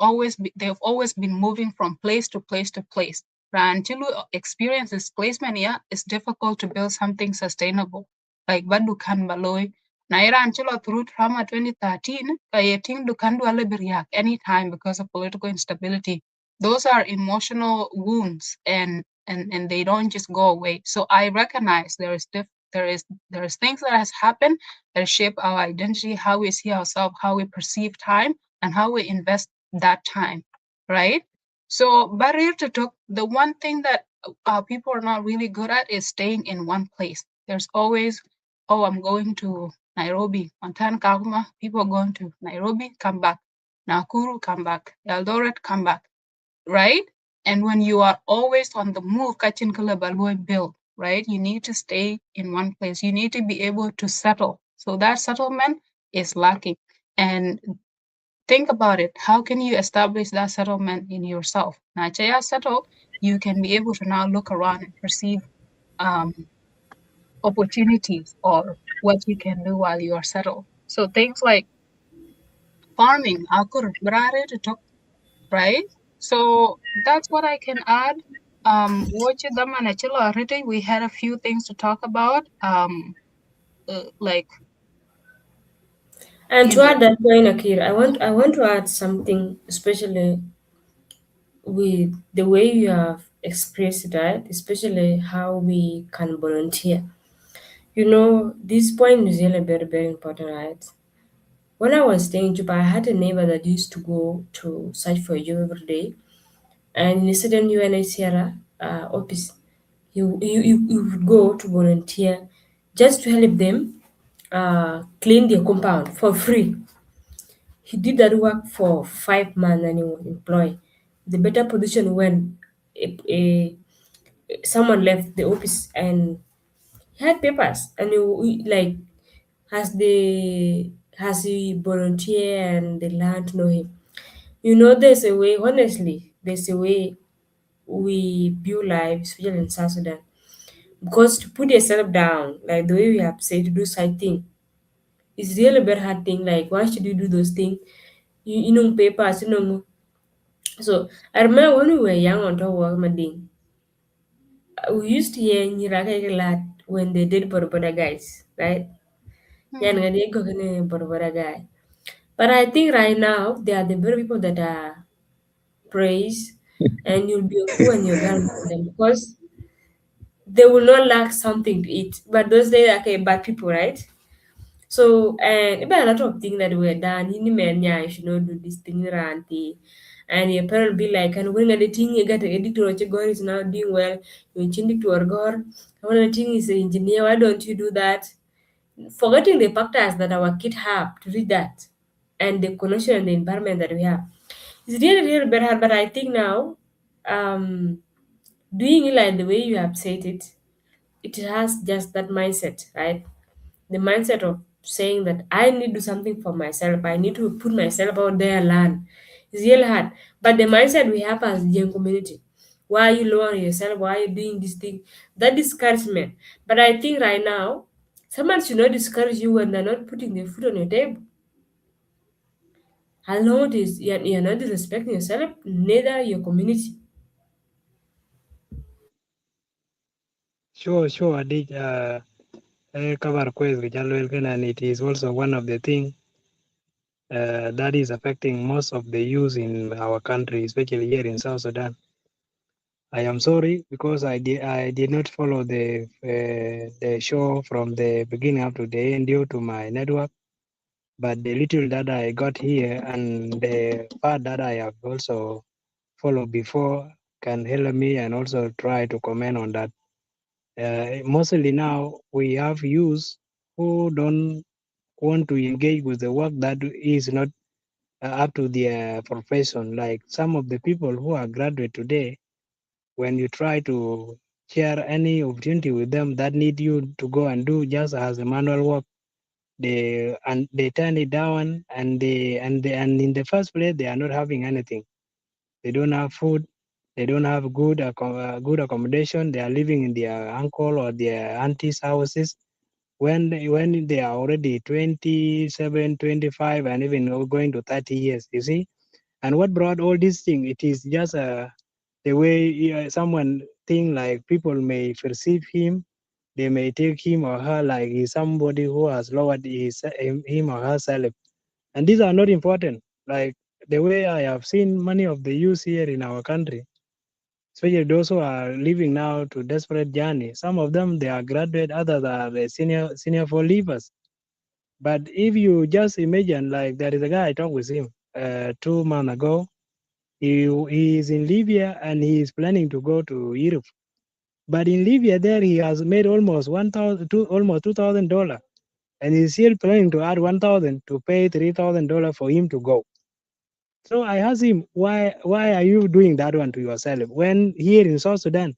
always been moving from place to place to place. Until you experience displacement, yeah, it's difficult to build something sustainable. Like Badu Kan Baloy. Naira until through trauma 2013, Kayeting Dukandu Alebiriak anytime because of political instability. Those are emotional wounds and they don't just go away. So I recognize there is things that has happened that shape our identity, how we see ourselves, how we perceive time, and how we invest that time, right? So barrier to talk, the one thing that people are not really good at is staying in one place. There's always, oh, I'm going to Nairobi. Montan Kaguma, people are going to Nairobi, come back. Nakuru, come back. Eldoret, come back, right? And when you are always on the move, Kachin Kalabaloi build, right? You need to stay in one place. You need to be able to settle. So that settlement is lacking. And think about it. How can you establish that settlement in yourself? Now, Chaya settle, you can be able to now look around and perceive opportunities or what you can do while you are settled. So things like farming, akur berare to talk, right? So that's what I can add. We had a few things to talk about. Like And you to know, add that point, Akir, I want to add something, especially with the way you have expressed that, especially how we can volunteer. This point is really very, very important, right? When I was staying in Juba, I had a neighbor that used to go to search for a job every day. And in a certain UNHCR office, you would go to volunteer just to help them clean their compound for free. He did that work for 5 months and he was employed. The better position when someone left the office and he had papers and like as they as he volunteer and they learn to know him. There's a way, honestly, there's a way we view life, especially in South Sudan. Because to put yourself down, like the way we have said to do something, it's really a very hard thing. Like, why should you do those things? You know, papers, you know. So I remember when we were young on top of Mading, we used to hear Nyiraka a lot. when they did Borboda guys, right? Yan nga di ko kini Borboda guy. But I think right now they are the very people that are praised, and you'll be who and your gun with them because they will not lack something to eat. But those days, okay, bad people, right? So, and even a lot of things that were done, in men, yeah, you should not do this thing, ranty. And your parent will be like, and when the thing you get a editor or God is now doing well, you change it to our God. When the thing is an engineer, why don't you do that? Forgetting the factors that our kid have to read that and the connection and the environment that we have. It's really, really better, but I think now, um, doing it like the way you have said it has just that mindset, right? The mindset of saying that I need to do something for myself. I need to put myself out there and learn. It's really hard. But the mindset we have as young community, why are you lowering yourself? Why are you doing this thing? That discouragement. But I think right now, someone should not discourage you when they're not putting their food on your table. As long as you're not disrespecting yourself, neither your community. Sure, Adik. Cover quest which and it is also one of the things that is affecting most of the youth in our country, especially here in South Sudan. I am sorry because I did not follow the show from the beginning up to the end due to my network. But the little that I got here and the part that I have also followed before can help me and also try to comment on that. Mostly now we have youth who don't want to engage with the work that is not up to their profession. Like some of the people who are graduate today, when you try to share any opportunity with them that need you to go and do just as a manual work, they turn it down, and in the first place they are not having anything. They don't have food. They don't have good accommodation. They are living in their uncle or their auntie's houses when they are already 27, 25, and even going to 30 years. You see, and what brought all these things? It is just the way someone think like people may perceive him. They may take him or her like he's somebody who has lowered him or herself, and these are not important. Like the way I have seen many of the youth here in our country, especially those who are living now to desperate journey. Some of them they are graduate, others are the senior for leavers. But if you just imagine, like there is a guy I talked with him 2 months ago. He is in Libya and he is planning to go to Europe. But in Libya, there he has made almost almost $2,000, and he's still planning to add 1,000 to pay $3,000 for him to go. So I asked him, why are you doing that one to yourself? When here in South Sudan,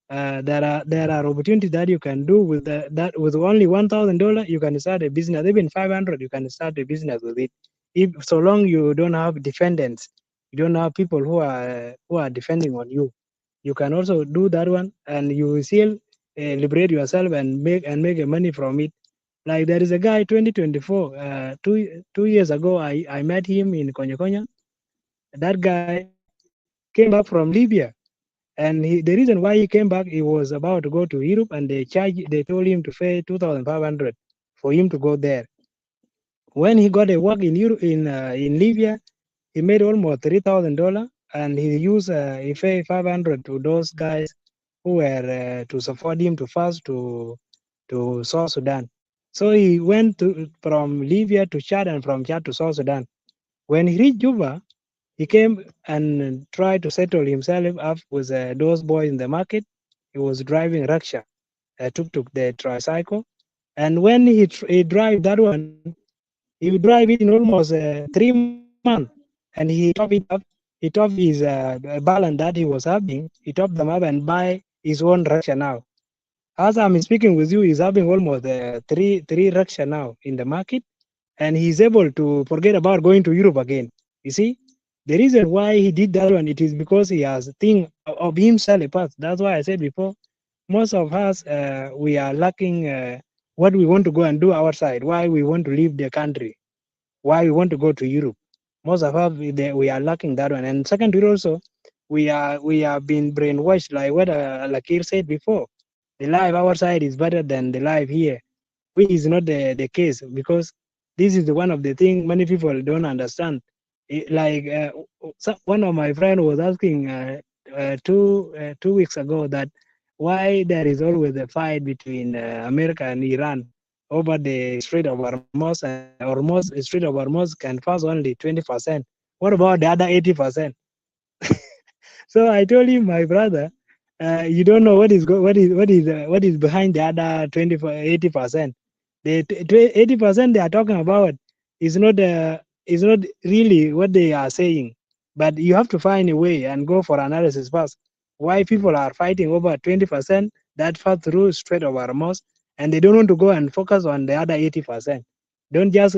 there are opportunities that you can do with that with only $1,000, you can start a business. Even 500, you can start a business with it. If so long you don't have defendants, you don't have people who are defending on you, you can also do that one, and you will still liberate yourself and make a money from it. Like there is a guy 2024, 2 years ago, I met him in Konyakonya. That guy came back from Libya, and the reason why he came back, he was about to go to Europe, and they told him to pay 2,500 for him to go there. When he got a work in Europe, in Libya, he made almost $3,000, and he paid 500 to those guys who were to support him to fast to South Sudan. So he went from Libya to Chad and from Chad to South Sudan. When he reached Juba, he came and tried to settle himself up with those boys in the market. He was driving rickshaw, tuk-tuk, the tricycle. And when he drive that one, he would drive it in almost 3 months. And he top it up. He top his balance that he was having. He topped them up and buy his own rickshaw now. As I'm speaking with you, he's having almost three rickshaw now in the market, and he's able to forget about going to Europe again. You see, the reason why he did that one, it is because he has think of himself first. That's why I said before, most of us we are lacking what we want to go and do outside. Why we want to leave the country? Why we want to go to Europe? Most of us we are lacking that one. And secondly, also we have been brainwashed, like what Lakir said before. The life outside is better than the life here, which is not the case, because this is one of the things many people don't understand. Like one of my friends was asking 2 weeks ago that why there is always a fight between America and Iran over the Strait of Hormuz, and Strait of Hormuz can pass only 20%. What about the other 80%? So I told him, my brother, you don't know what is behind the other 80%. The 80% they are talking about is not really what they are saying. But you have to find a way and go for analysis first. Why people are fighting over 20% that pass through Strait of Hormuz, and they don't want to go and focus on the other 80%. Don't just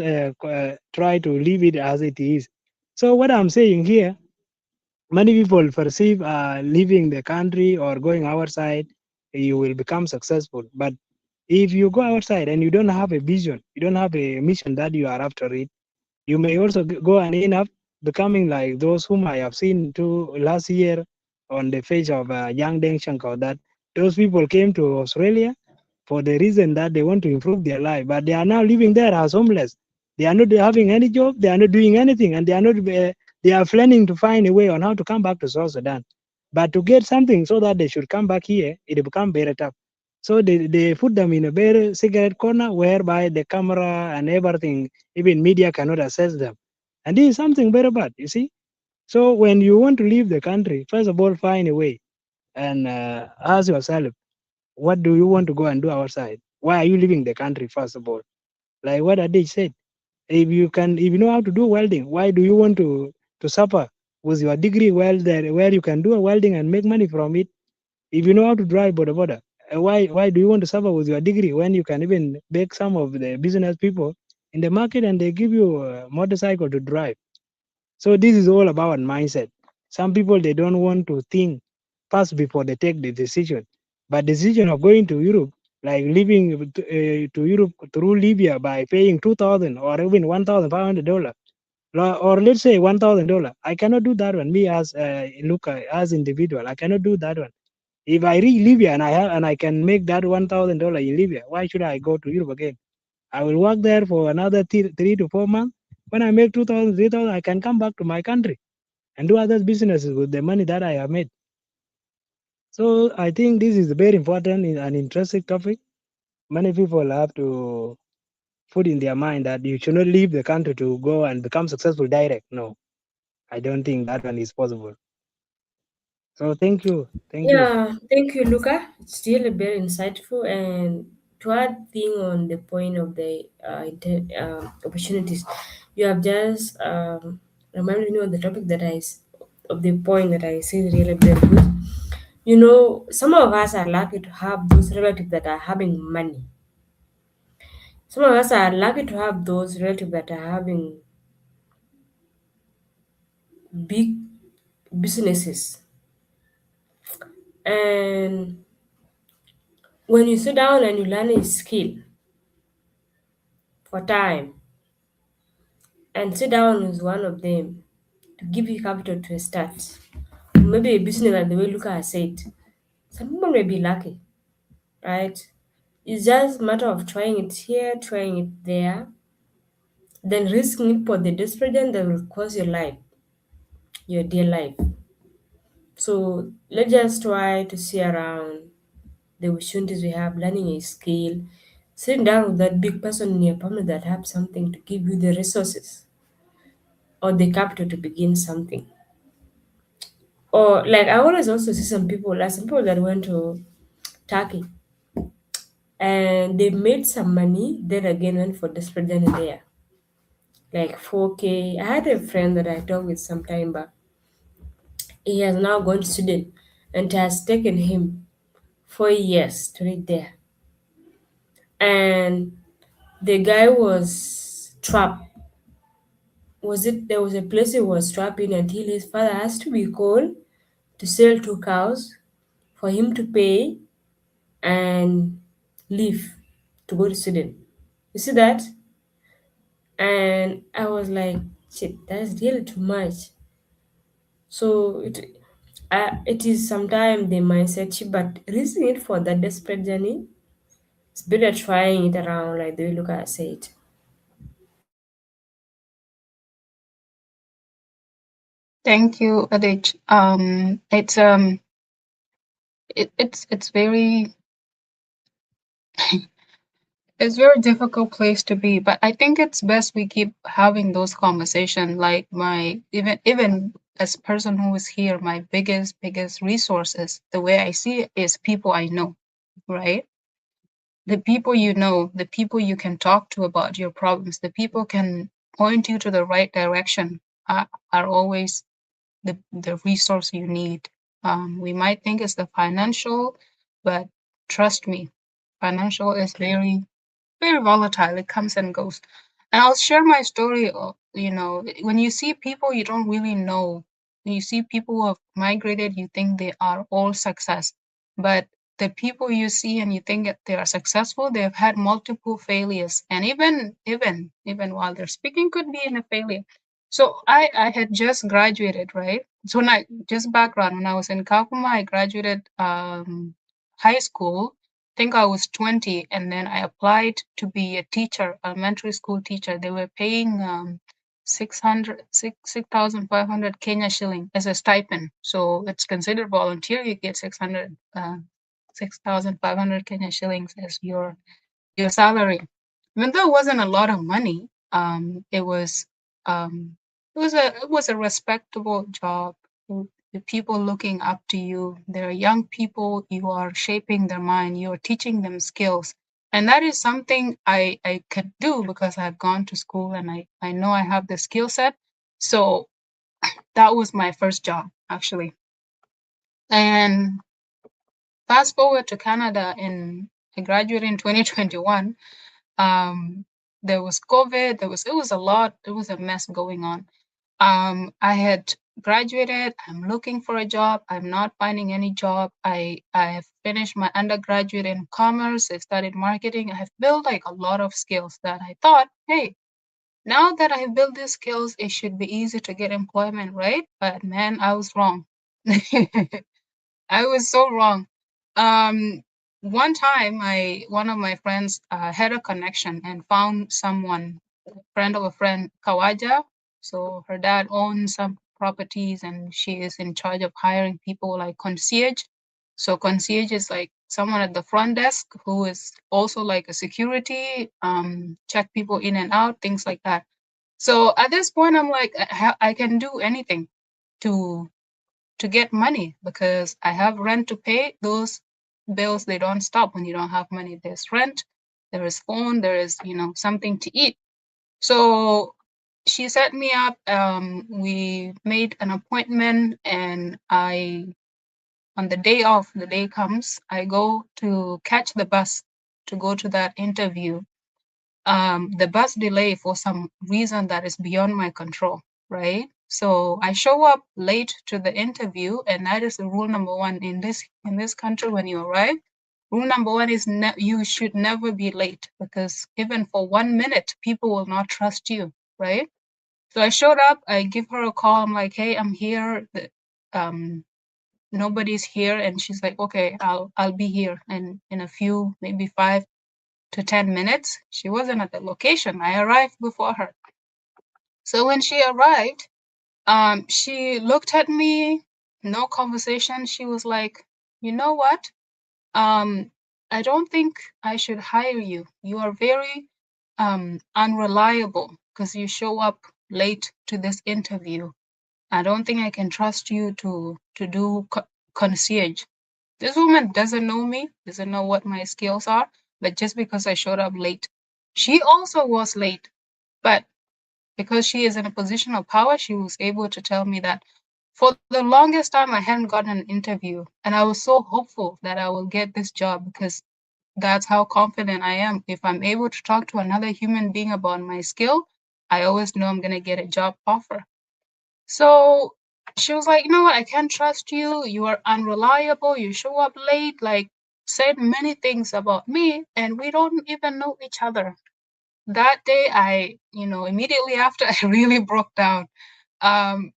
try to leave it as it is. So what I'm saying here, many people perceive leaving the country or going outside, you will become successful. But if you go outside and you don't have a vision, you don't have a mission that you are after it, you may also go and end up becoming like those whom I have seen to last year on the page of Young Deng Shankar, that those people came to Australia for the reason that they want to improve their life, but they are now living there as homeless. They are not having any job, they are not doing anything, and they are not. They are planning to find a way on how to come back to South Sudan, but to get something so that they should come back here, it become very tough. So they put them in a very cigarette corner whereby the camera and everything, even media cannot access them. And this is something very bad, you see. So when you want to leave the country, first of all, find a way and ask yourself, what do you want to go and do outside? Why are you leaving the country, first of all? Like what Adej said, if you know how to do welding, why do you want to suffer with your degree where you can do a welding and make money from it? If you know how to drive boda, why do you want to suffer with your degree when you can even beg some of the business people in the market and they give you a motorcycle to drive? So this is all about mindset. Some people they don't want to think first before they take the decision. But decision of going to Europe, like living to Europe through Libya by paying 2,000 or even $1,500, or let's say $1,000, I cannot do that one. Me as Luca, as individual, I cannot do that one. If I reach Libya and I can make that $1,000 in Libya, why should I go to Europe again? I will work there for another 3 to 4 months. When I make 2,000, 3,000, I can come back to my country and do other businesses with the money that I have made. So I think this is very important and interesting topic. Many people have to put in their mind that you should not leave the country to go and become successful direct. No, I don't think that one is possible. So thank you. Thank you. Yeah, thank you, Luca. It's really very insightful. And to add thing on the point of the opportunities, you have just reminded me of the topic of the point that I say really very good. You know, some of us are lucky to have those relatives that are having money. Some of us are lucky to have those relatives that are having big businesses. And when you sit down and you learn a skill for time and sit down with one of them to give you capital to start, maybe a business like the way Luca has said, some people may be lucky, right? It's just a matter of trying it here, trying it there, then risking it for the desperate that will cost your life, your dear life. So let's just try to see around the opportunities we have, learning a skill, sitting down with that big person in your family that have something to give you the resources or the capital to begin something. Or like I always also see some people that went to Turkey and they made some money, then again went for desperate then there. Like 4K. I had a friend that I talked with some time back. He has now gone to Sweden and it has taken him 4 years to reach there. And the guy was trapped. Was it there was a place he was trapped in until his father has to be called to sell 2 cows for him to pay and leave to go to Sweden. You see that? And I was like, shit, that's really too much. So It is sometimes the mindset shift, but risking it for that desperate journey, it's better trying it around, like the way Luca said. Thank you, Adich. It's very it's very difficult place to be, but I think it's best we keep having those conversations. Like my even as person who is here, my biggest resources, the way I see it, is people I know, right? The people you know, the people you can talk to about your problems, the people can point you to the right direction, are always the resource you need. We might think it's the financial, but trust me, financial is very volatile. It comes and goes. And I'll share my story. When you see people you don't really know, when you see people who have migrated, you think they are all success. But the people you see and you think that they are successful, they have had multiple failures. And even while they're speaking, could be in a failure. So I had just graduated, right? So when I just background, when I was in Kakuma, I graduated high school. Think I was 20, and then I applied to be a teacher, elementary school teacher. They were paying 6,500 Kenya shilling as a stipend. So it's considered volunteer. You get 6,500 Kenya shillings as your salary. Even though it wasn't a lot of money, um, it was a respectable job. The people looking up to you, they're young people. You are shaping their mind. You are teaching them skills, and that is something I could do because I've gone to school and I know I have the skill set. So that was my first job actually. And fast forward to Canada, and I graduated in 2021. um there was COVID. It was a lot. It was a mess going on. I had graduated. I'm looking for a job. I'm not finding any job. I have finished my undergraduate in commerce. I studied marketing. I have built like a lot of skills that I thought, hey, now that I have built these skills, it should be easy to get employment, right? But man, I was wrong. I was so wrong. Um, One time, one of my friends had a connection and found someone, a friend of a friend, Kawaja. So her dad owns some properties, and she is in charge of hiring people like concierge. So concierge is like someone at the front desk who is also like a security, check people in and out, things like that. So at this point, I'm like, I can do anything to to get money because I have rent to pay. Those bills, they don't stop when you don't have money. There's rent, there is phone, there is, something to eat. So she set me up. We made an appointment, and on the day of, the day comes, I go to catch the bus to go to that interview. The bus delay for some reason that is beyond my control, right? So I show up late to the interview, and that is the rule number one in this country when you arrive. Rule number one is you should never be late, because even for 1 minute, people will not trust you, right? So I showed up. I give her a call. I'm like, hey, I'm here. Um, Nobody's here, and she's like, okay, I'll be here, and in a few, maybe 5 to 10 minutes. She wasn't at the location. I arrived before her. So when she arrived, she looked at me, no conversation. She was like, you know what? I don't think I should hire you. You are very unreliable because you show up late to this interview. I don't think I can trust you to do concierge. This woman doesn't know me, doesn't know what my skills are, but just because I showed up late. She also was late, but because she is in a position of power, she was able to tell me that for the longest time I hadn't gotten an interview. And I was so hopeful that I will get this job because that's how confident I am. If I'm able to talk to another human being about my skill, I always know I'm going to get a job offer. So she was like, you know what? I can't trust you. You are unreliable. You show up late, like said many things about me, and we don't even know each other. That day, immediately after, I really broke down. Um,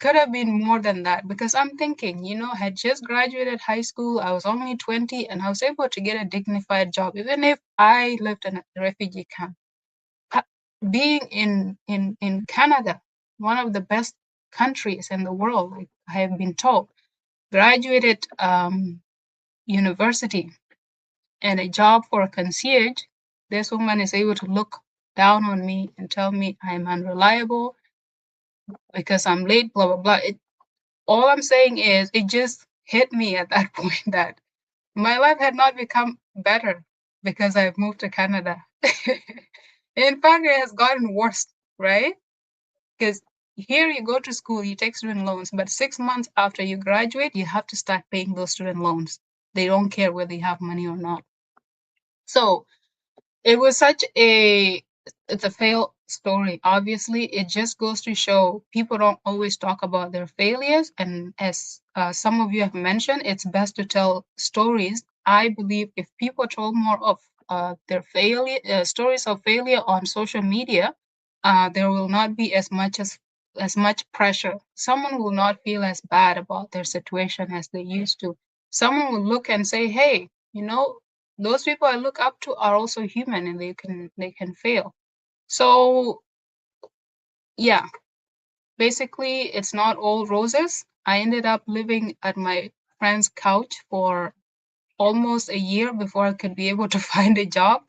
could have been more than that, because I'm thinking, I had just graduated high school. I was only 20 and I was able to get a dignified job, even if I lived in a refugee camp. Being in Canada, one of the best countries in the world, like I have been told, graduated university and a job for a concierge, this woman is able to look down on me and tell me I'm unreliable because I'm late, blah, blah, blah. All I'm saying is it just hit me at that point that my life had not become better because I've moved to Canada. In fact, it has gotten worse, right? Because here you go to school, you take student loans, but 6 months after you graduate, you have to start paying those student loans. They don't care whether you have money or not. So it was it's a fail story. Obviously, it just goes to show people don't always talk about their failures. And as some of you have mentioned, it's best to tell stories. I believe if people told more of their stories of failure on social media, there will not be as much pressure. Someone will not feel as bad about their situation as they used to. Someone will look and say, hey, those people I look up to are also human and they can fail. So yeah, basically it's not all roses. I ended up living at my friend's couch for almost a year before I could be able to find a job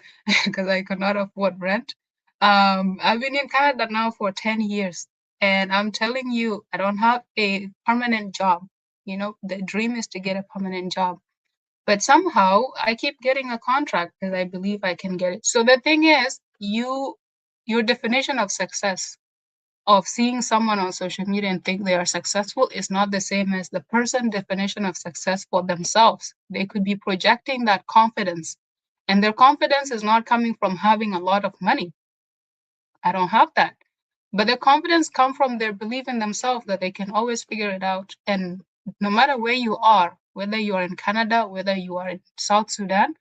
because I could not afford rent. I've been in Canada now for 10 years and I'm telling you, I don't have a permanent job. The dream is to get a permanent job. But somehow I keep getting a contract because I believe I can get it. So the thing is, your definition of success, of seeing someone on social media and think they are successful, is not the same as the person definition of success for themselves. They could be projecting that confidence, and their confidence is not coming from having a lot of money. I don't have that. But their confidence comes from their belief in themselves that they can always figure it out. And no matter where you are, whether you are in Canada, whether you are in South Sudan,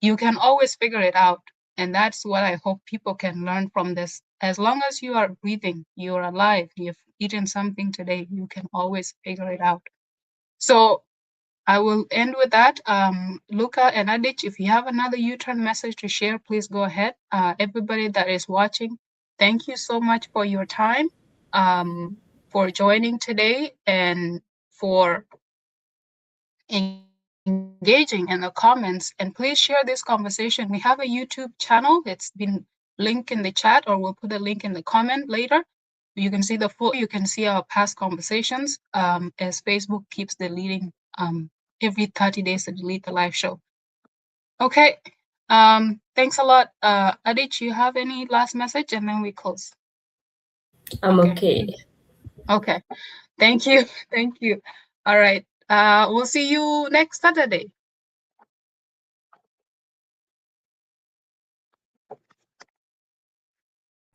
you can always figure it out. And that's what I hope people can learn from this. As long as you are breathing, you're alive, you've eaten something today, you can always figure it out. So I will end with that. Luca and Adich, if you have another U-turn message to share, please go ahead. Everybody that is watching, thank you so much for your time, for joining today, and for engaging in the comments. And please share this conversation. We have a YouTube channel. It's been linked in the chat, or we'll put a link in the comment later. You can see you can see our past conversations, as Facebook keeps deleting every 30 days to delete the live show. Okay. Thanks a lot. Adich, you have any last message, and then we close? I'm okay. Okay. Thank you. Thank you. All right. We'll see you next Saturday.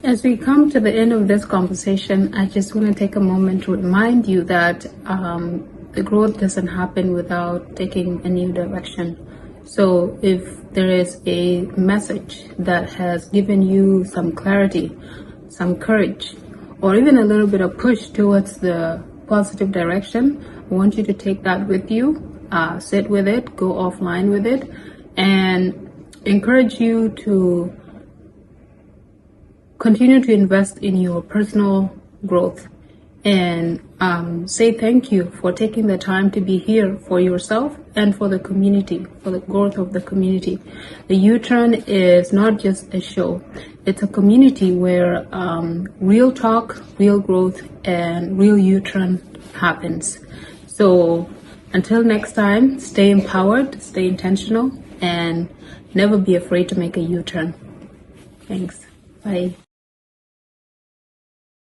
As we come to the end of this conversation, I just want to take a moment to remind you that the growth doesn't happen without taking a new direction. So if there is a message that has given you some clarity, some courage, or even a little bit of push towards the positive direction, I want you to take that with you, sit with it, go offline with it, and encourage you to continue to invest in your personal growth, and say thank you for taking the time to be here for yourself and for the community, for the growth of the community. The U-Turn is not just a show. It's a community where real talk, real growth, and real U-Turn happens. So until next time, stay empowered, stay intentional, and never be afraid to make a U-Turn. Thanks. Bye.